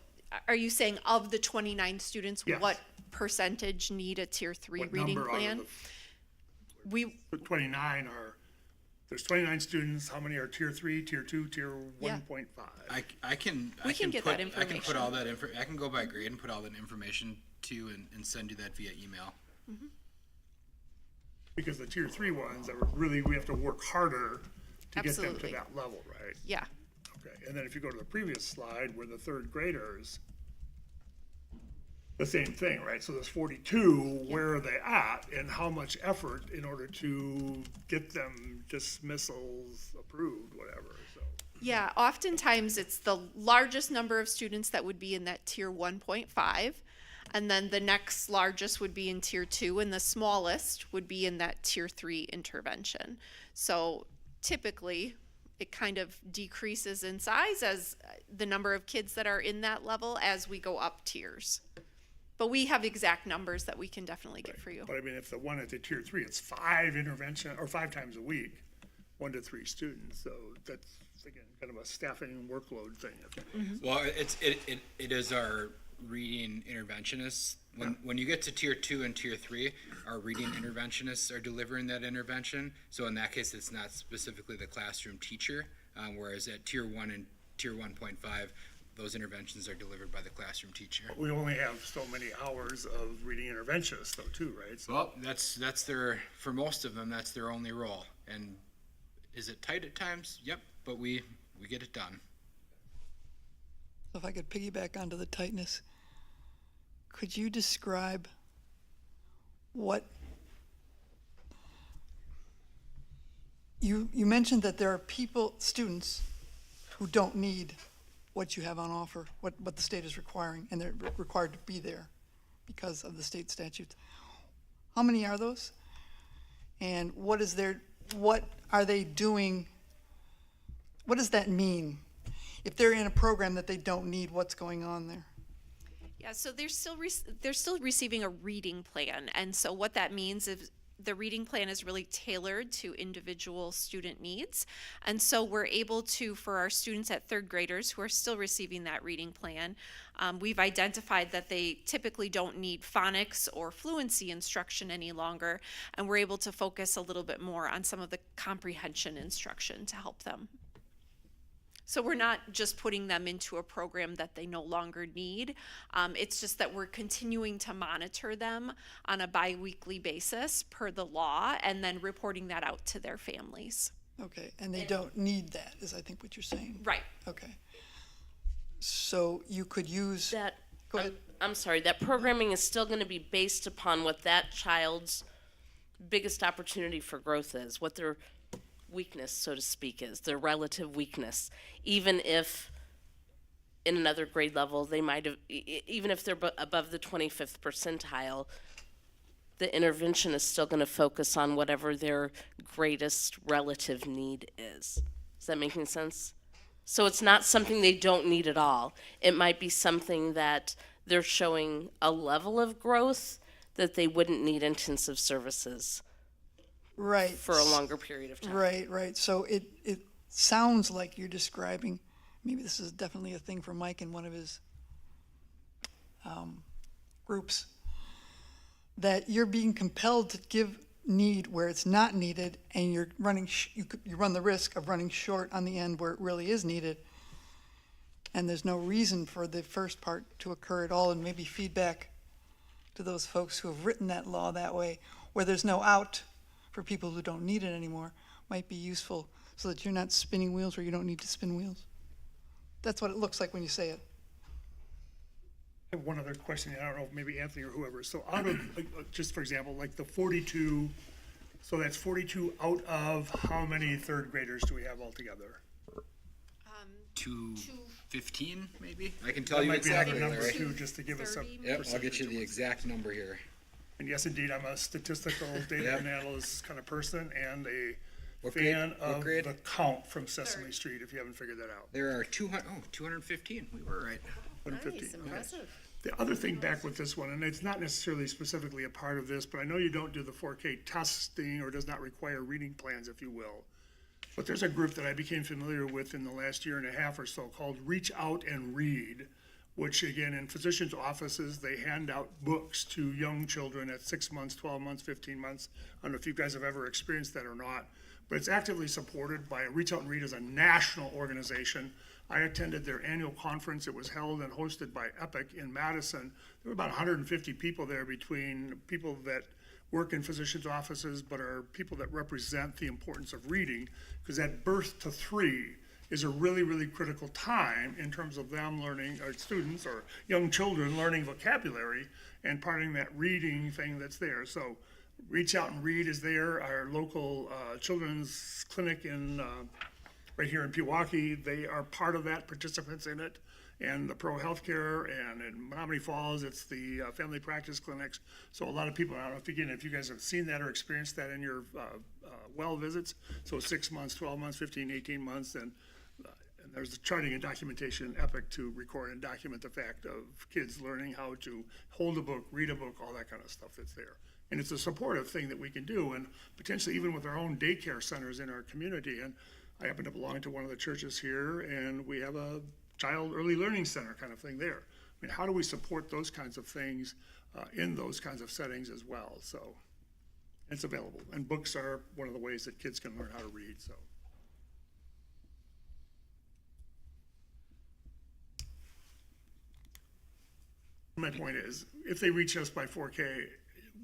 are you saying of the 29 students, Yes. what percentage need a tier 3 What reading number out of plan? the 29 are, there's 29 students, how many are tier 3, tier 2, tier Yeah. 1.5? I can get put, that I can put information. all that I can go by grade and put all that information to you and send you that via email. Because the tier 3 ones are really, we have to work harder to get them to Absolutely. that level, right? Yeah. Okay, and then if you go to the previous slide where the 3rd graders, the same thing, right? So there's 42, where are they at and how much effort in order to get them dismissals approved, whatever, so. Yeah, oftentimes it's the largest number of students that would be in that tier 1.5. And then the next largest would be in tier 2, and the smallest would be in that tier 3 intervention. So typically, it kind of decreases in size as the number of kids that are in that level as we go up tiers. But we have exact numbers that we can definitely get for you. But I mean, if the one at the tier 3, it's 5 intervention, or 5 times a week, 1 to 3 students, so that's, again, kind of a staffing workload thing. Well, it is our reading interventionists. When you get to tier 2 and tier 3, our reading interventionists are delivering that intervention. So in that case, it's not specifically the classroom teacher, whereas at tier 1 and tier 1.5, those interventions are delivered by the classroom teacher. We only have so many hours of reading interventionists though, too, right? So Well, that's their, for most of them, that's their only role. And is it tight at times? Yep, but we get it done. So if I could piggyback onto the tightness, could you describe what you mentioned that there are students who don't need what you have on offer, what the state is requiring, and they're required to be there because of the state statutes. How many are those? And what are they doing? What does that mean? If they're in a program that they don't need, what's going on there? Yeah, so they're still receiving a reading plan, and so what that means is the reading plan is really tailored to individual student needs, and so we're able to, for our students at 3rd graders who are still receiving that reading plan, we've identified that they typically don't need phonics or fluency instruction any longer, and we're able to focus a little bit more on some of the comprehension instruction to help them. So we're not just putting them into a program that they no longer need. It's just that we're continuing to monitor them on a bi-weekly basis per the law and then reporting that out to their families. Okay, and they don't need that, is I think what you're saying. Right. Okay. So you could use That, Go ahead. I'm sorry, that programming is still going to be based upon what that child's biggest opportunity for growth is, what their weakness, so to speak, is, their relative weakness. Even if in another grade level they might have, even if they're above the 25th percentile, the intervention is still going to focus on whatever their greatest relative need is. Is that making sense? So it's not something they don't need at all. It might be something that they're showing a level of growth that they wouldn't need intensive services right for a longer period of time. Right. So it sounds like you're describing, maybe this is definitely a thing for Mike in one of his groups, that you're being compelled to give need where it's not needed, and you're running you run the risk of running short on the end where it really is needed, and there's no reason for the first part to occur at all. And maybe feedback to those folks who have written that law that way, where there's no out for people who don't need it anymore, might be useful, so that you're not spinning wheels where you don't need to spin wheels? That's what it looks like when you say it. I have one other question, I don't know, maybe Anthony or whoever. So out of, just for example, like the 42, so that's 42 out of how many third graders do we have altogether? 215, maybe? I can tell That you might be another exactly, number Larry. too, just to give us a 30. Yep, I'll get you percentage. the exact number here. And yes, indeed, I'm a statistical data Yep. and analyst kind of person and a What grade? fan What of grade? the count from Sesame Street, if you haven't figured that out. There are 215. We were right. 150. Impressive. The other thing back with this one, and it's not necessarily specifically a part of this, but I know you don't do the 4K testing or does not require reading plans, if you will. But there's a group that I became familiar with in the last year and a half or so called Reach Out and Read, which again, in physicians' offices, they hand out books to young children at 6 months, 12 months, 15 months. I don't know if you guys have ever experienced that or not, but it's actively supported by Reach Out and Read as a national organization. I attended their annual conference. It was held and hosted by Epic in Madison. There were about 150 people there, between people that work in physicians' offices, but are people that represent the importance of reading, because at birth to 3 is a really, really critical time in terms of them learning, or students or young children learning vocabulary and parting that reading thing that's there. So Reach Out and Read is there. Our local children's clinic in right here in Pewaukee, they are part of that, participants in it, and the Pro Healthcare, and in Menominee Falls, it's the family practice clinics. So a lot of people, I don't know if you guys have seen that or experienced that in your well visits. So 6 months, 12 months, 15, 18 months, and there's the charting and documentation Epic to record and document the fact of kids learning how to hold a book, read a book, all that kind of stuff that's there. And it's a supportive thing that we can do, and potentially even with our own daycare centers in our community. And I happen to belong to one of the churches here, and we have a child early learning center kind of thing there. I mean, how do we support those kinds of things in those kinds of settings as well? So it's available, and books are one of the ways that kids can learn how to read, so. My point is, if they reach us by 4K,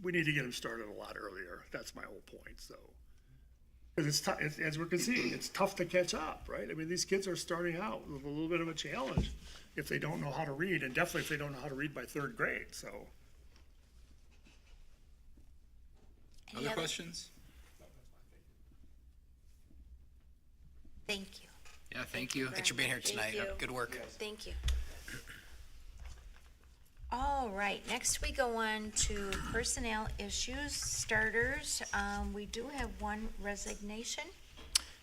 we need to get them started a lot earlier. That's my whole point, so. Because it's tough, as we can see, it's tough to catch up, right? I mean, these kids are starting out with a little bit of a challenge if they don't know how to read, and definitely if they don't know how to read by 3rd grade, so. Other questions? Thank you. Yeah, thank you. Thanks for being here tonight. you. Good work. Thank you. All right, next we go on to personnel issues, starters. We do have one resignation.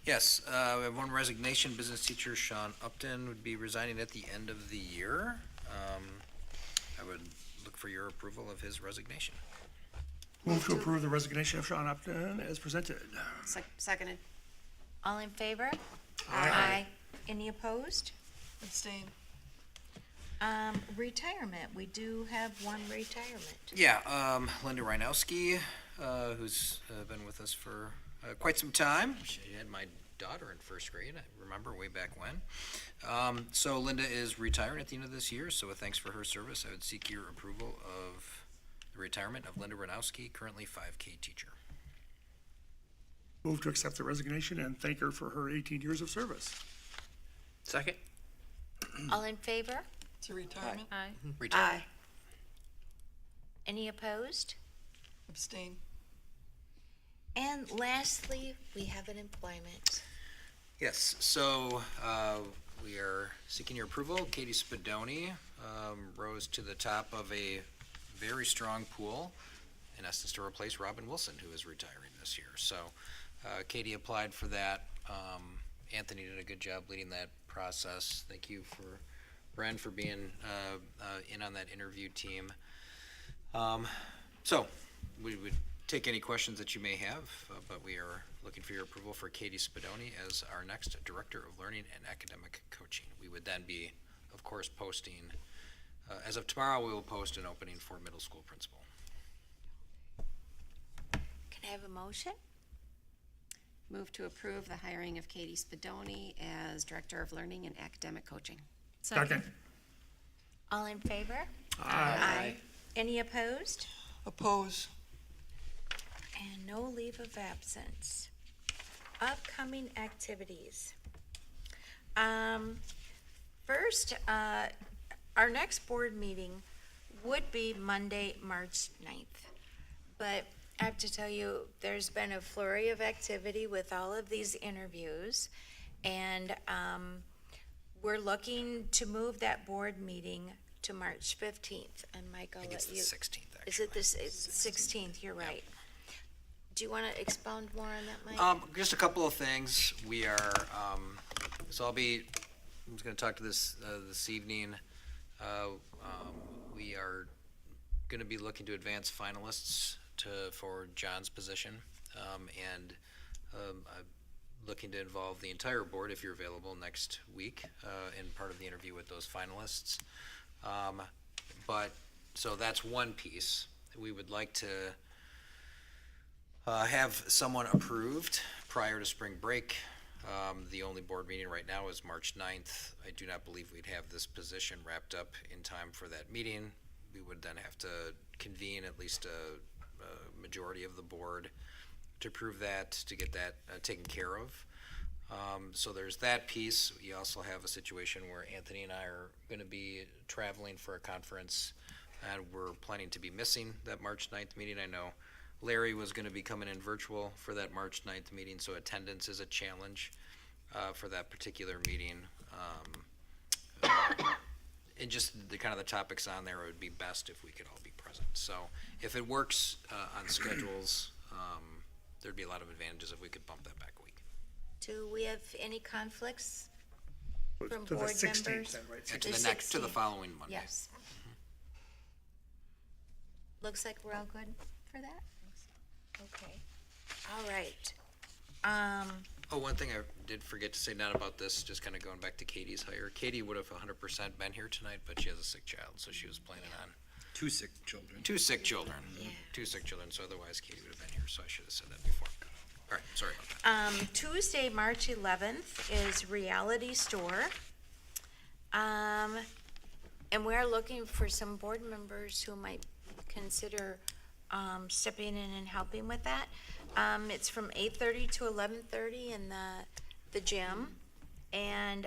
Yes, we have one resignation. Business teacher Sean Upton would be resigning at the end of the year. I would look for your approval of his resignation. Move to approve the resignation of Sean Upton as presented. Seconded. All in favor? Aye. Any opposed? Abstain. Retirement, we do have one retirement. Yeah, Linda Reinowski, who's been with us for quite some time. She had my daughter in 1st grade, I remember way back when. So Linda is retiring at the end of this year, so with thanks for her service, I would seek your approval of the retirement of Linda Reinowski, currently 5K teacher. Move to accept the resignation and thank her for her 18 years of service. Second. All in favor? It's a retirement. Aye. Retirement. Any opposed? Abstain. And lastly, we have an employment. Yes, so we are seeking your approval. Cady Spadoni rose to the top of a very strong pool, in essence, to replace Robin Wilson, who is retiring this year. So Cady applied for that. Anthony did a good job leading that process. Thank you for Bren for being in on that interview team. So we would take any questions that you may have, but we are looking for your approval for Cady Spadoni as our next Director of Learning and Academic Coaching. We would then be, of course, posting, as of tomorrow, we will post an opening for middle school principal. Can I have a motion? Move to approve the hiring of Cady Spadoni as Director of Learning and Academic Coaching. Second. All in favor? Aye. Any opposed? Oppose. And no leave of absence. upcoming activities. First, our next board meeting would be Monday, March 9th. But I have to tell you, there's been a flurry of activity with all of these interviews. And we're looking to move that board meeting to March 15th. And Mike, I'll I think it's let the you. 16th, actually. Is it the 16th? You're right. Do you want to expound more on that, Mike? Just a couple of things. We are, so I'm just gonna talk to this evening. We are gonna be looking to advance finalists for John's position. And I'm looking to involve the entire board, if you're available next week, in part of the interview with those finalists. So that's one piece. We would like to have someone approved prior to spring break. The only board meeting right now is March 9th. I do not believe we'd have this position wrapped up in time for that meeting. We would then have to convene at least a majority of the board to approve that, to get that taken care of. So there's that piece. We also have a situation where Anthony and I are gonna be traveling for a conference, and we're planning to be missing that March 9th meeting. I know Larry was gonna be coming in virtual for that March 9th meeting, so attendance is a challenge for that particular meeting. And just the kind of the topics on there, it would be best if we could all be present. So if it works on schedules, there'd be a lot of advantages if we could bump that back a week. Do we have any conflicts from To the board 16th members? then, right? Yeah, The to the 16th. following Monday. Yes. Looks like we're all good for that? Okay. All right. Oh, one thing I did forget to say, not about this, just kind of going back to Cady's hire. Cady would have 100% been here tonight, but she has a sick child, so she was planning on Two sick children. two sick children. Two sick children, so otherwise Cady would have been here, so I should have said that before. All right, sorry about that. Tuesday, March 11th is Reality Store. And we're looking for some board members who might consider stepping in and helping with that. It's from 8:30 to 11:30 in the gym. And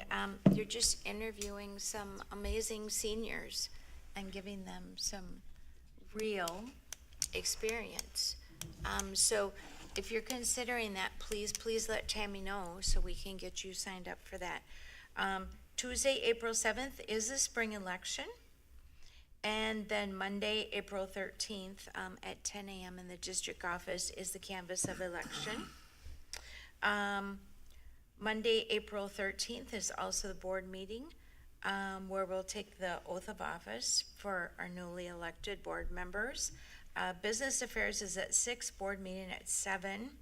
you're just interviewing some amazing seniors and giving them some real experience. So if you're considering that, please let Tammy know so we can get you signed up for that. Tuesday, April 7th is the spring election. And then Monday, April 13th, at 10 a.m. in the district office is the canvass of election. Monday, April 13th is also the board meeting, where we'll take the oath of office for our newly elected board members. Business affairs is at 6, board meeting at 7.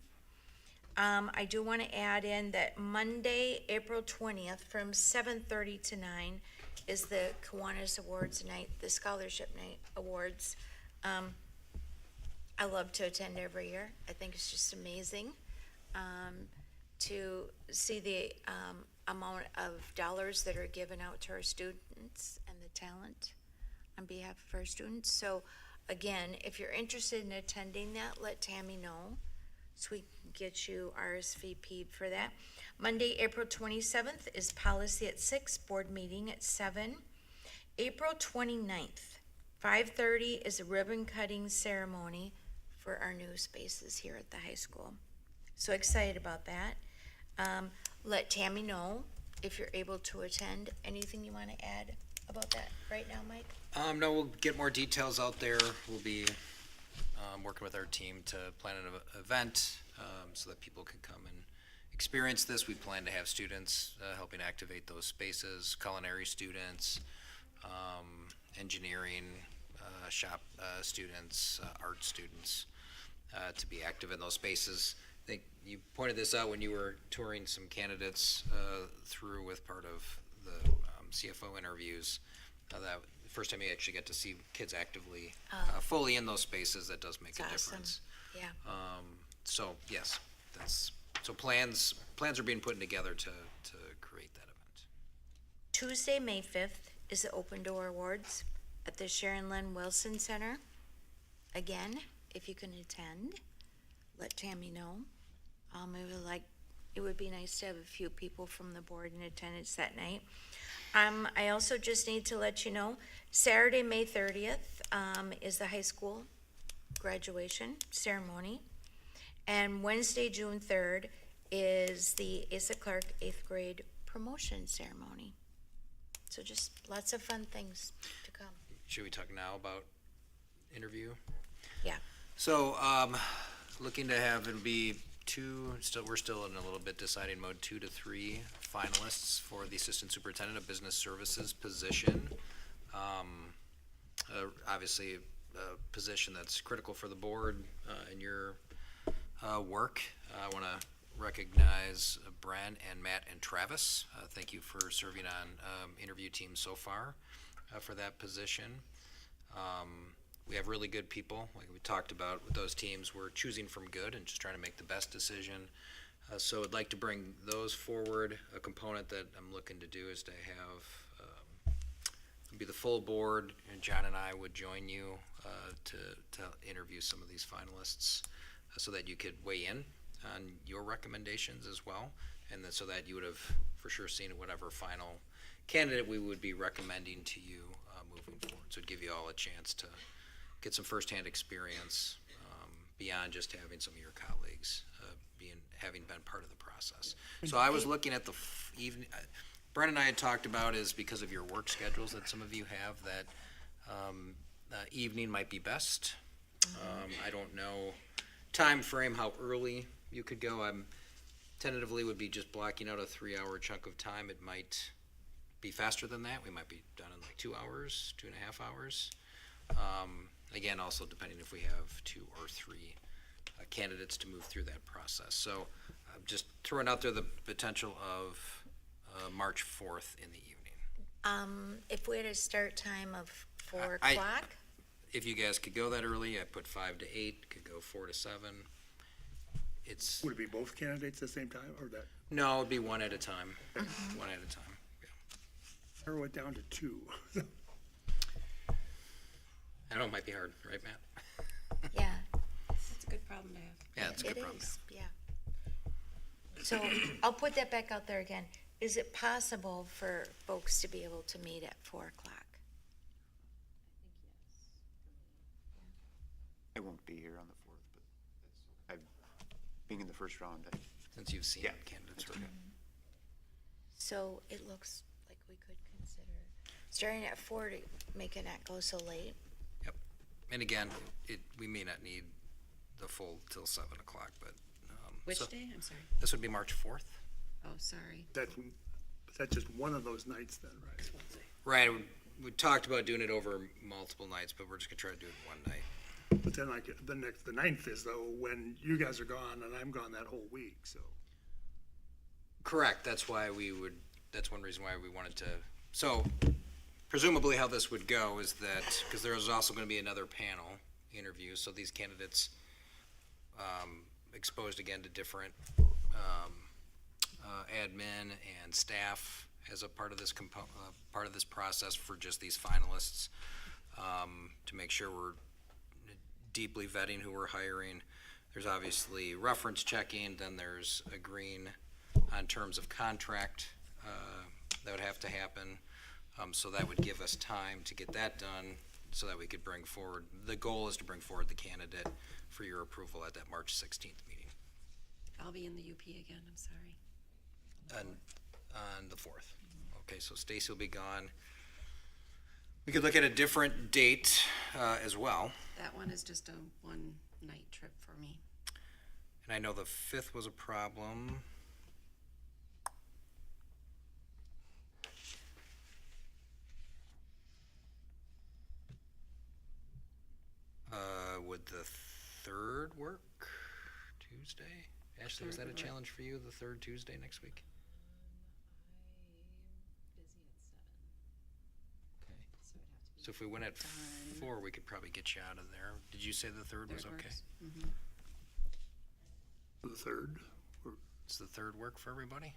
I do want to add in that Monday, April 20th, from 7:30 to 9 is the Kiwanis Awards night, the Scholarship Night Awards. I love to attend every year. I think it's just amazing to see the amount of dollars that are given out to our students and the talent on behalf of our students. So again, if you're interested in attending that, let Tammy know so we can get you RSVP'd for that. Monday, April 27th is policy at 6, board meeting at 7. April 29th, 5:30 is a ribbon cutting ceremony for our new spaces here at the high school. So excited about that. Let Tammy know if you're able to attend. Anything you want to add about that right now, Mike? No, we'll get more details out there. We'll be working with our team to plan an event so that people can come and experience this. We plan to have students helping activate those spaces, culinary students, engineering, shop students, art students, to be active in those spaces. I think you pointed this out when you were touring some candidates through with part of the CFO interviews. That first time you actually get to see kids actively, fully in those spaces, that does make a difference. Yeah. So yes, so plans are being put together to create that event. Tuesday, May 5th is the Open Door Awards at the Sharon Lynn Wilson Center. Again, if you can attend, let Tammy know. We would like it would be nice to have a few people from the board in attendance that night. I also just need to let you know, Saturday, May 30th, is the high school graduation ceremony. And Wednesday, June 3rd, is the Asa Clerk 8th grade promotion ceremony. So just lots of fun things to come. Should we talk now about interview? Yeah. So, looking to have, it'll be we're still in a little bit deciding mode, 2 to 3 finalists for the Assistant Superintendent of Business Services position. Obviously, a position that's critical for the board in your work. I want to recognize Bren and Matt and Travis. Thank you for serving on interview teams so far for that position. We have really good people, like we talked about with those teams. We're choosing from good and just trying to make the best decision. So I'd like to bring those forward. A component that I'm looking to do is to have be the full board, and John and I would join you to interview some of these finalists so that you could weigh in on your recommendations as well, and so that you would have for sure seen whatever final candidate we would be recommending to you moving forward. So it'd give you all a chance to get some firsthand experience beyond just having some of your colleagues having been part of the process. So I was looking at the evening. Bren and I had talked about is because of your work schedules that some of you have that evening might be best. I don't know time frame how early you could go. I'm tentatively would be just blocking out a 3-hour chunk of time. It might be faster than that. We might be done in like 2 hours, 2.5 hours. Again, also depending if we have 2 or 3 candidates to move through that process. So just throwing out there the potential of March 4th in the evening. If we had a start time of 4 o'clock, If you guys could go that early, I put 5 to 8, could go 4 to 7. Would it be both candidates at the same time, or that? No, it'd be one at a time. One at a time. Yeah. Narrow it down to 2. I know it might be hard, right, Matt? yeah, That's a good problem to have. Yeah, it's a good it problem. is, yeah. So I'll put that back out there again. Is it possible for folks to be able to meet at 4 o'clock? I won't be here on the 4th, but being in the first round, Since you've seen Yeah. candidates, That's right? So it looks like we could consider starting at 4 to make it not go so late. Yep. And again, we may not need the full till 7 o'clock, but. Which so day? I'm sorry. This would be March 4th. Oh, sorry. That's just one of those nights then, right? Right. We talked about doing it over multiple nights, but we're just gonna try to do it one night. But then like the 9th is though, when you guys are gone and I'm gone that whole week, so. Correct. That's why that's one reason why we wanted to. So presumably how this would go is that, because there is also going to be another panel interview, so these candidates exposed again to different admin and staff as a part of this part of this process for just these finalists, to make sure we're deeply vetting who we're hiring. There's obviously reference checking, then there's agreeing on terms of contract that would have to happen. So that would give us time to get that done so that we could bring forward, the goal is to bring forward the candidate for your approval at that March 16th meeting. I'll be in the UP again, I'm sorry. On the 4th. Okay, so Stacey will be gone. We could look at a different date as well. That one is just a one-night trip for me. And I know the 5th was a problem. Would the 3rd work? Tuesday? Ashley, was that a challenge for you, the 3rd Tuesday next week? Okay. So if we went at 4, we could probably get you out of there. Did you say the 3rd was okay? Mm-hmm. The 3rd? Does the 3rd work for everybody?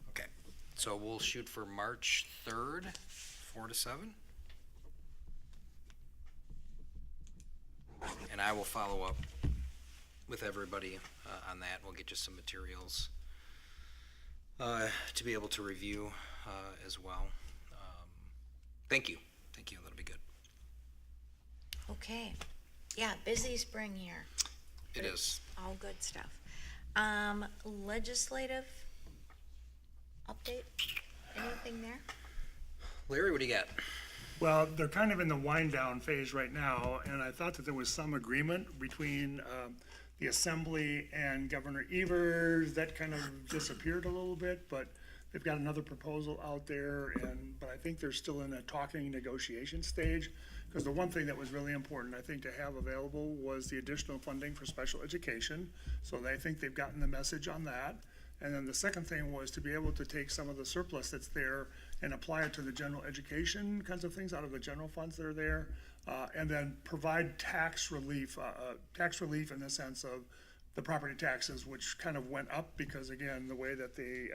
Okay, so we'll shoot for March 3rd, 4 to 7. And I will follow up with everybody on that. We'll get you some materials to be able to review as well. Thank you. That'll be good. Okay. Yeah, busy spring here. It is. All good stuff. Legislative update? Anything there? Larry, what do you got? Well, they're kind of in the wind down phase right now, and I thought that there was some agreement between the Assembly and Governor Evers. That kind of disappeared a little bit, but they've got another proposal out there, but I think they're still in a talking negotiation stage. Because the one thing that was really important, I think, to have available was the additional funding for special education. So I think they've gotten the message on that. And then the second thing was to be able to take some of the surplus that's there and apply it to the general education kinds of things out of the general funds that are there. And then provide tax relief in the sense of the property taxes, which kind of went up because, again, the way that they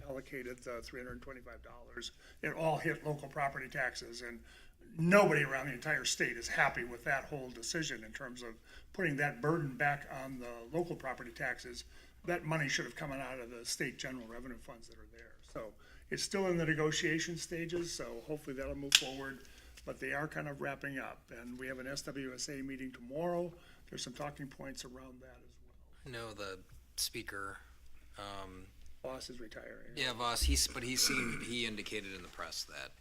allocated the $325, it all hit local property taxes. And nobody around the entire state is happy with that whole decision in terms of putting that burden back on the local property taxes. That money should have come out of the state general revenue funds that are there. So it's still in the negotiation stages, so hopefully that'll move forward. But they are kind of wrapping up, and we have an SWSA meeting tomorrow. There's some talking points around that as well. No, the speaker. Voss is retiring. Yeah, Voss. He indicated in the press that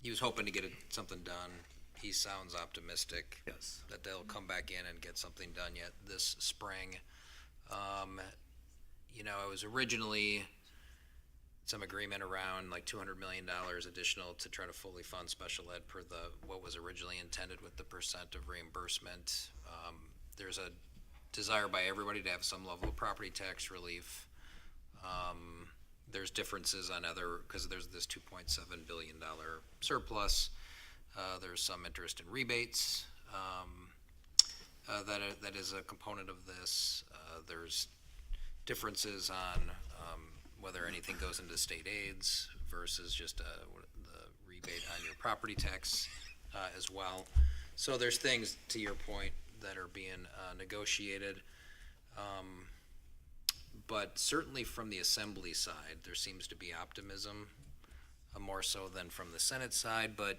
he was hoping to get something done. He sounds optimistic. Yes. That they'll come back in and get something done yet this spring. It was originally some agreement around like $200 million additional to try to fully fund special ed per what was originally intended with the percent of reimbursement. There's a desire by everybody to have some level of property tax relief. There's differences on because there's this $2.7 billion surplus. There's some interest in rebates that is a component of this. There's differences on whether anything goes into state aids versus just the rebate on your property tax as well. So there's things, to your point, that are being negotiated. But certainly from the Assembly side, there seems to be optimism, more so than from the Senate side. But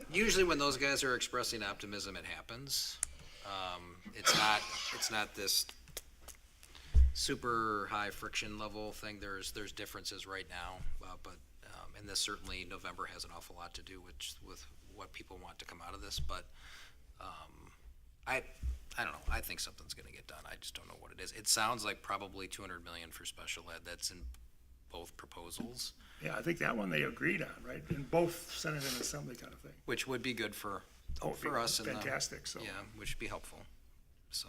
usually when those guys are expressing optimism, it happens. It's not this super high friction level thing. There's differences right now, and this certainly November has an awful lot to do with what people want to come out of this. But I don't know. I think something's going to get done. I just don't know what it is. It sounds like probably $200 million for special ed. That's in both proposals. Yeah, I think that one they agreed on, right? In both Senate and Assembly kind of thing. Which would be good for us. Fantastic. Yeah, which would be helpful. So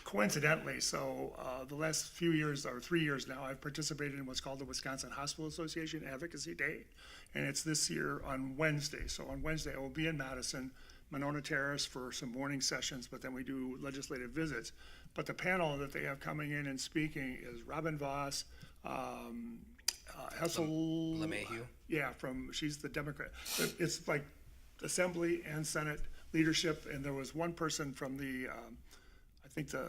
coincidentally, the last few years, or 3 years now, I've participated in what's called the Wisconsin Hospital Association Advocacy Day, and it's this year on Wednesday. So on Wednesday, I will be in Madison, Monona Terrace for some morning sessions, but then we do legislative visits. But the panel that they have coming in and speaking is Robin Voss, Hessel LeMahieu. Yeah, she's the Democrat. It's like Assembly and Senate leadership, and there was one person from the I think the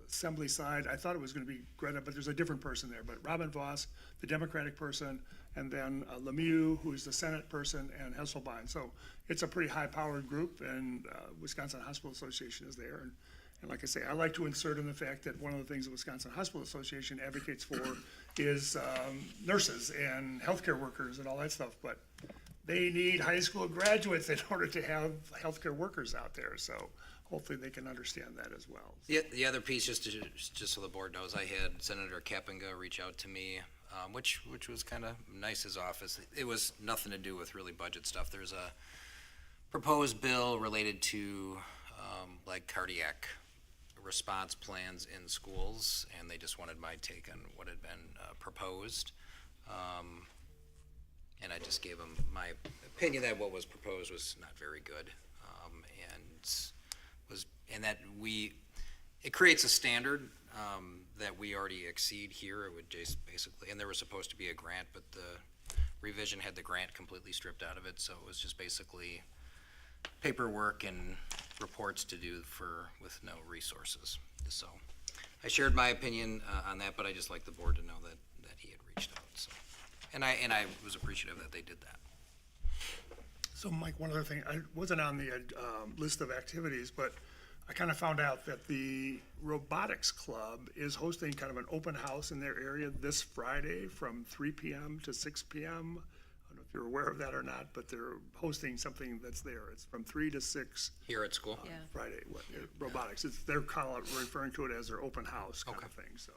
Assembly side. I thought it was going to be Greta, but there's a different person there. But Robin Voss, the Democratic person, and then LeMahieu, who's the Senate person, and Hesselbein. So it's a pretty high-powered group, and Wisconsin Hospital Association is there. And like I say, I like to insert in the fact that one of the things the Wisconsin Hospital Association advocates for is nurses and healthcare workers and all that stuff. But they need high school graduates in order to have healthcare workers out there. So hopefully they can understand that as well. The other piece, just so the board knows, I had Senator Kappenga reach out to me, which was kind of nice. His office. It was nothing to do with really budget stuff. There's a proposed bill related to like cardiac response plans in schools, and they just wanted my take on what had been proposed. And I just gave them my opinion that what was proposed was not very good, and that it creates a standard that we already exceed here. It would just basically, and there was supposed to be a grant, but the revision had the grant completely stripped out of it, so it was just basically paperwork and reports to do with no resources. So I shared my opinion on that, but I just like the board to know that he had reached out, so. And I was appreciative that they did that. So Mike, one other thing, I wasn't on the list of activities, but I kind of found out that the Robotics Club is hosting kind of an open house in their area this Friday from 3 p.m. to 6 p.m. I don't know if you're aware of that or not, but they're hosting something that's there. It's from 3 to 6. Here at school? Friday, robotics. They're kind of referring to it as their open house kind of thing, so.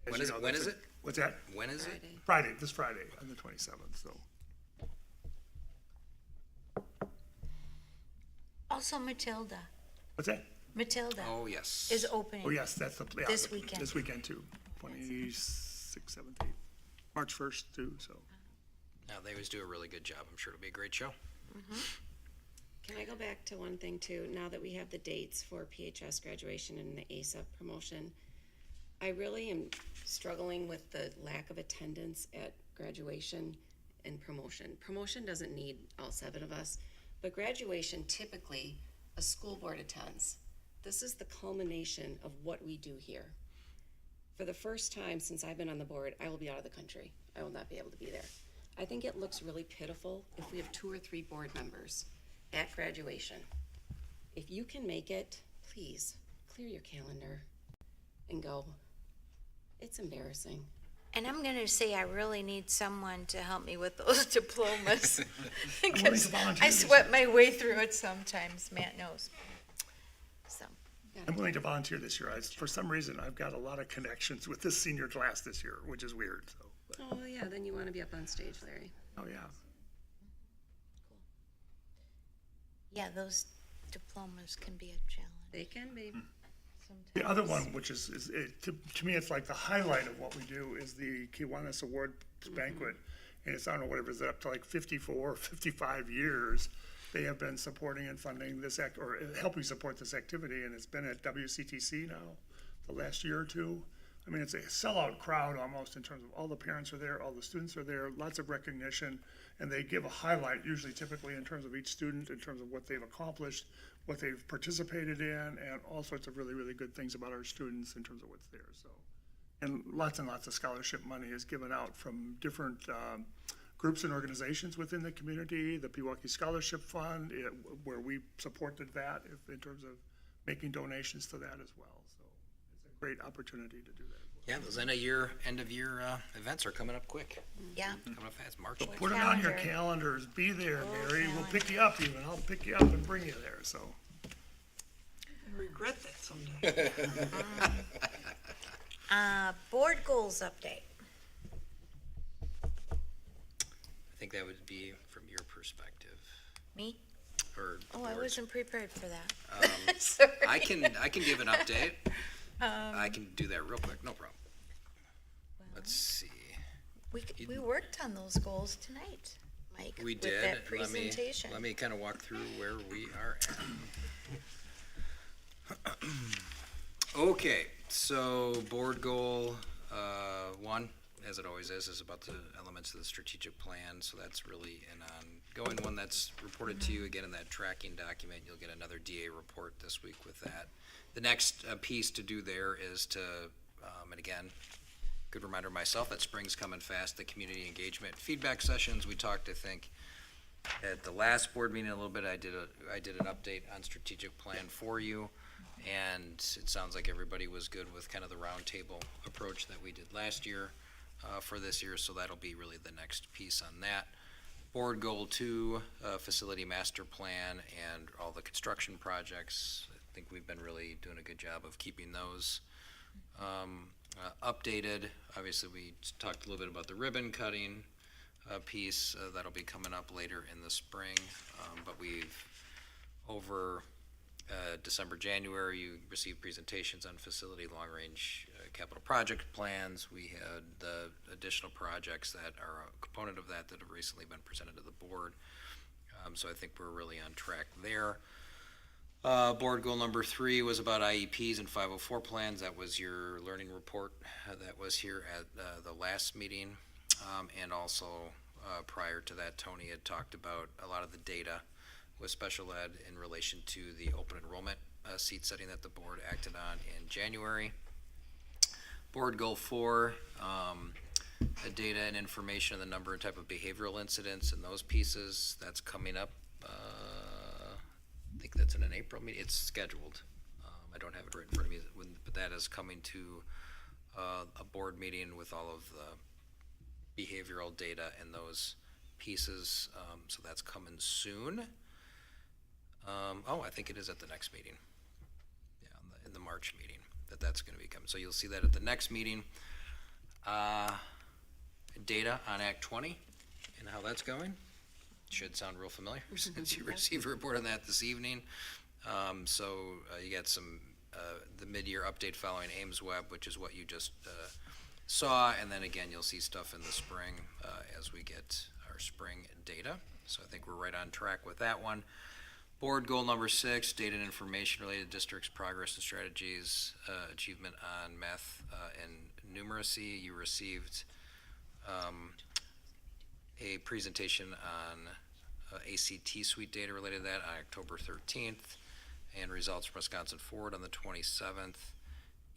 When is it? What's that? When is it? Friday, this Friday, on the 27th, so. Also Matilda. What's that? Matilda Oh, yes. is opening. Oh, yes, that's the, yeah. This weekend. This weekend too, 26th, 7th, 8th, March 1st too, so. No, they always do a really good job. I'm sure it'll be a great show. Can I go back to one thing too? Now that we have the dates for PHS graduation and the ASAP promotion, I really am struggling with the lack of attendance at graduation and promotion. Promotion doesn't need all 7 of us, but graduation, typically, a school board attends. This is the culmination of what we do here. For the first time since I've been on the board, I will be out of the country. I will not be able to be there. I think it looks really pitiful if we have 2 or 3 board members at graduation. If you can make it, please clear your calendar and go. It's embarrassing. And I'm gonna say I really need someone to help me with those diplomas. willing to Because volunteer I this sweat my way through it sometimes, Matt knows. So, I'm willing to volunteer this year. For some reason, I've got a lot of connections with this senior class this year, which is weird, so. but- Oh, yeah, then you want to be up on stage, Larry. Oh, yeah. yeah, those diplomas can be a challenge. They can be. The other one, which is to me, it's like the highlight of what we do, is the Kiwanis Award banquet. And it's, I don't know, whatever, is it up to like 54, 55 years? They have been supporting and funding this or helping support this activity, and it's been at WCTC now, the last year or two. I mean, it's a sellout crowd almost in terms of all the parents are there, all the students are there, lots of recognition, and they give a highlight, usually typically in terms of each student, in terms of what they've accomplished, what they've participated in, and all sorts of really, really good things about our students in terms of what's there, so. And lots of scholarship money is given out from different groups and organizations within the community, the Pewaukee Scholarship Fund, where we supported that in terms of making donations to that as well, so it's a great opportunity to do that. Yeah, those end of year events are coming up quick. Yeah. Coming up fast, March. So like. put it on your calendars, be there, Mary, we'll pick you up even, I'll pick you up and bring you there, so. I regret that someday. Board goals update. I think that would be from your perspective. Me? Or the Oh, I board's. wasn't prepared for that. Sorry. I can give an update. I can do that real quick, no problem. Let's see. We worked on those goals tonight, Mike. We with did. that presentation. Let me kind of walk through where we are at. Okay, so board goal 1, as it always is about the elements of the strategic plan. So that's really an ongoing one that's reported to you again in that tracking document. You'll get another DA report this week with that. The next piece to do there is to, and again, good reminder to myself that spring's coming fast, the community engagement feedback sessions. We talked, I think, at the last board meeting a little bit. I did an update on strategic plan for you, and it sounds like everybody was good with kind of the roundtable approach that we did last year for this year, so that'll be really the next piece on that. Board goal 2, facility master plan and all the construction projects. I think we've been really doing a good job of keeping those updated. Obviously, we talked a little bit about the ribbon cutting piece. That'll be coming up later in the spring. But we've, over December, January, you received presentations on facility long-range capital project plans. We had the additional projects that are a component of that have recently been presented to the board. So I think we're really on track there. Board goal number 3 was about IEPs and 504 plans. That was your learning report that was here at the last meeting. And also prior to that, Tony had talked about a lot of the data with special ed in relation to the open enrollment seat setting that the board acted on in January. Board Goal 4, data and information on the number and type of behavioral incidents and those pieces. That's coming up. I think that's in an April meeting. It's scheduled. I don't have it right in front of me, but that is coming to a board meeting with all of the behavioral data and those pieces. So that's coming soon. I think it is at the next meeting. Yeah, in the March meeting that's going to be coming. So you'll see that at the next meeting. Data on Act 20 and how that's going. Should sound real familiar since you received a report on that this evening. You got some, the mid-year update following Ames Web, which is what you just saw, and then again, you'll see stuff in the spring as we get our spring data. So I think we're right on track with that one. Board Goal number 6, data and information related to district's progress and strategies, achievement on math and numeracy. You received a presentation on ACT suite data related to that on October 13th, and results from Wisconsin Forward on the 27th.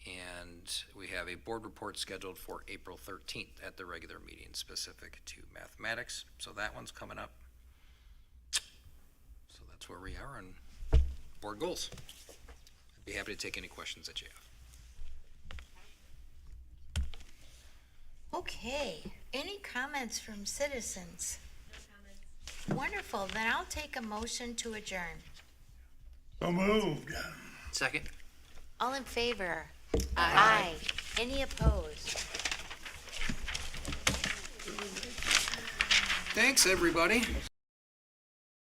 And we have a board report scheduled for April 13th at the regular meeting specific to mathematics. So that one's coming up. So that's where we are on board goals. I'd be happy to take any questions that you have. Okay, any comments from citizens? No comments. Wonderful, then I'll take a motion to adjourn. So moved. Second. All in favor? Aye. Any opposed? Thanks, everybody.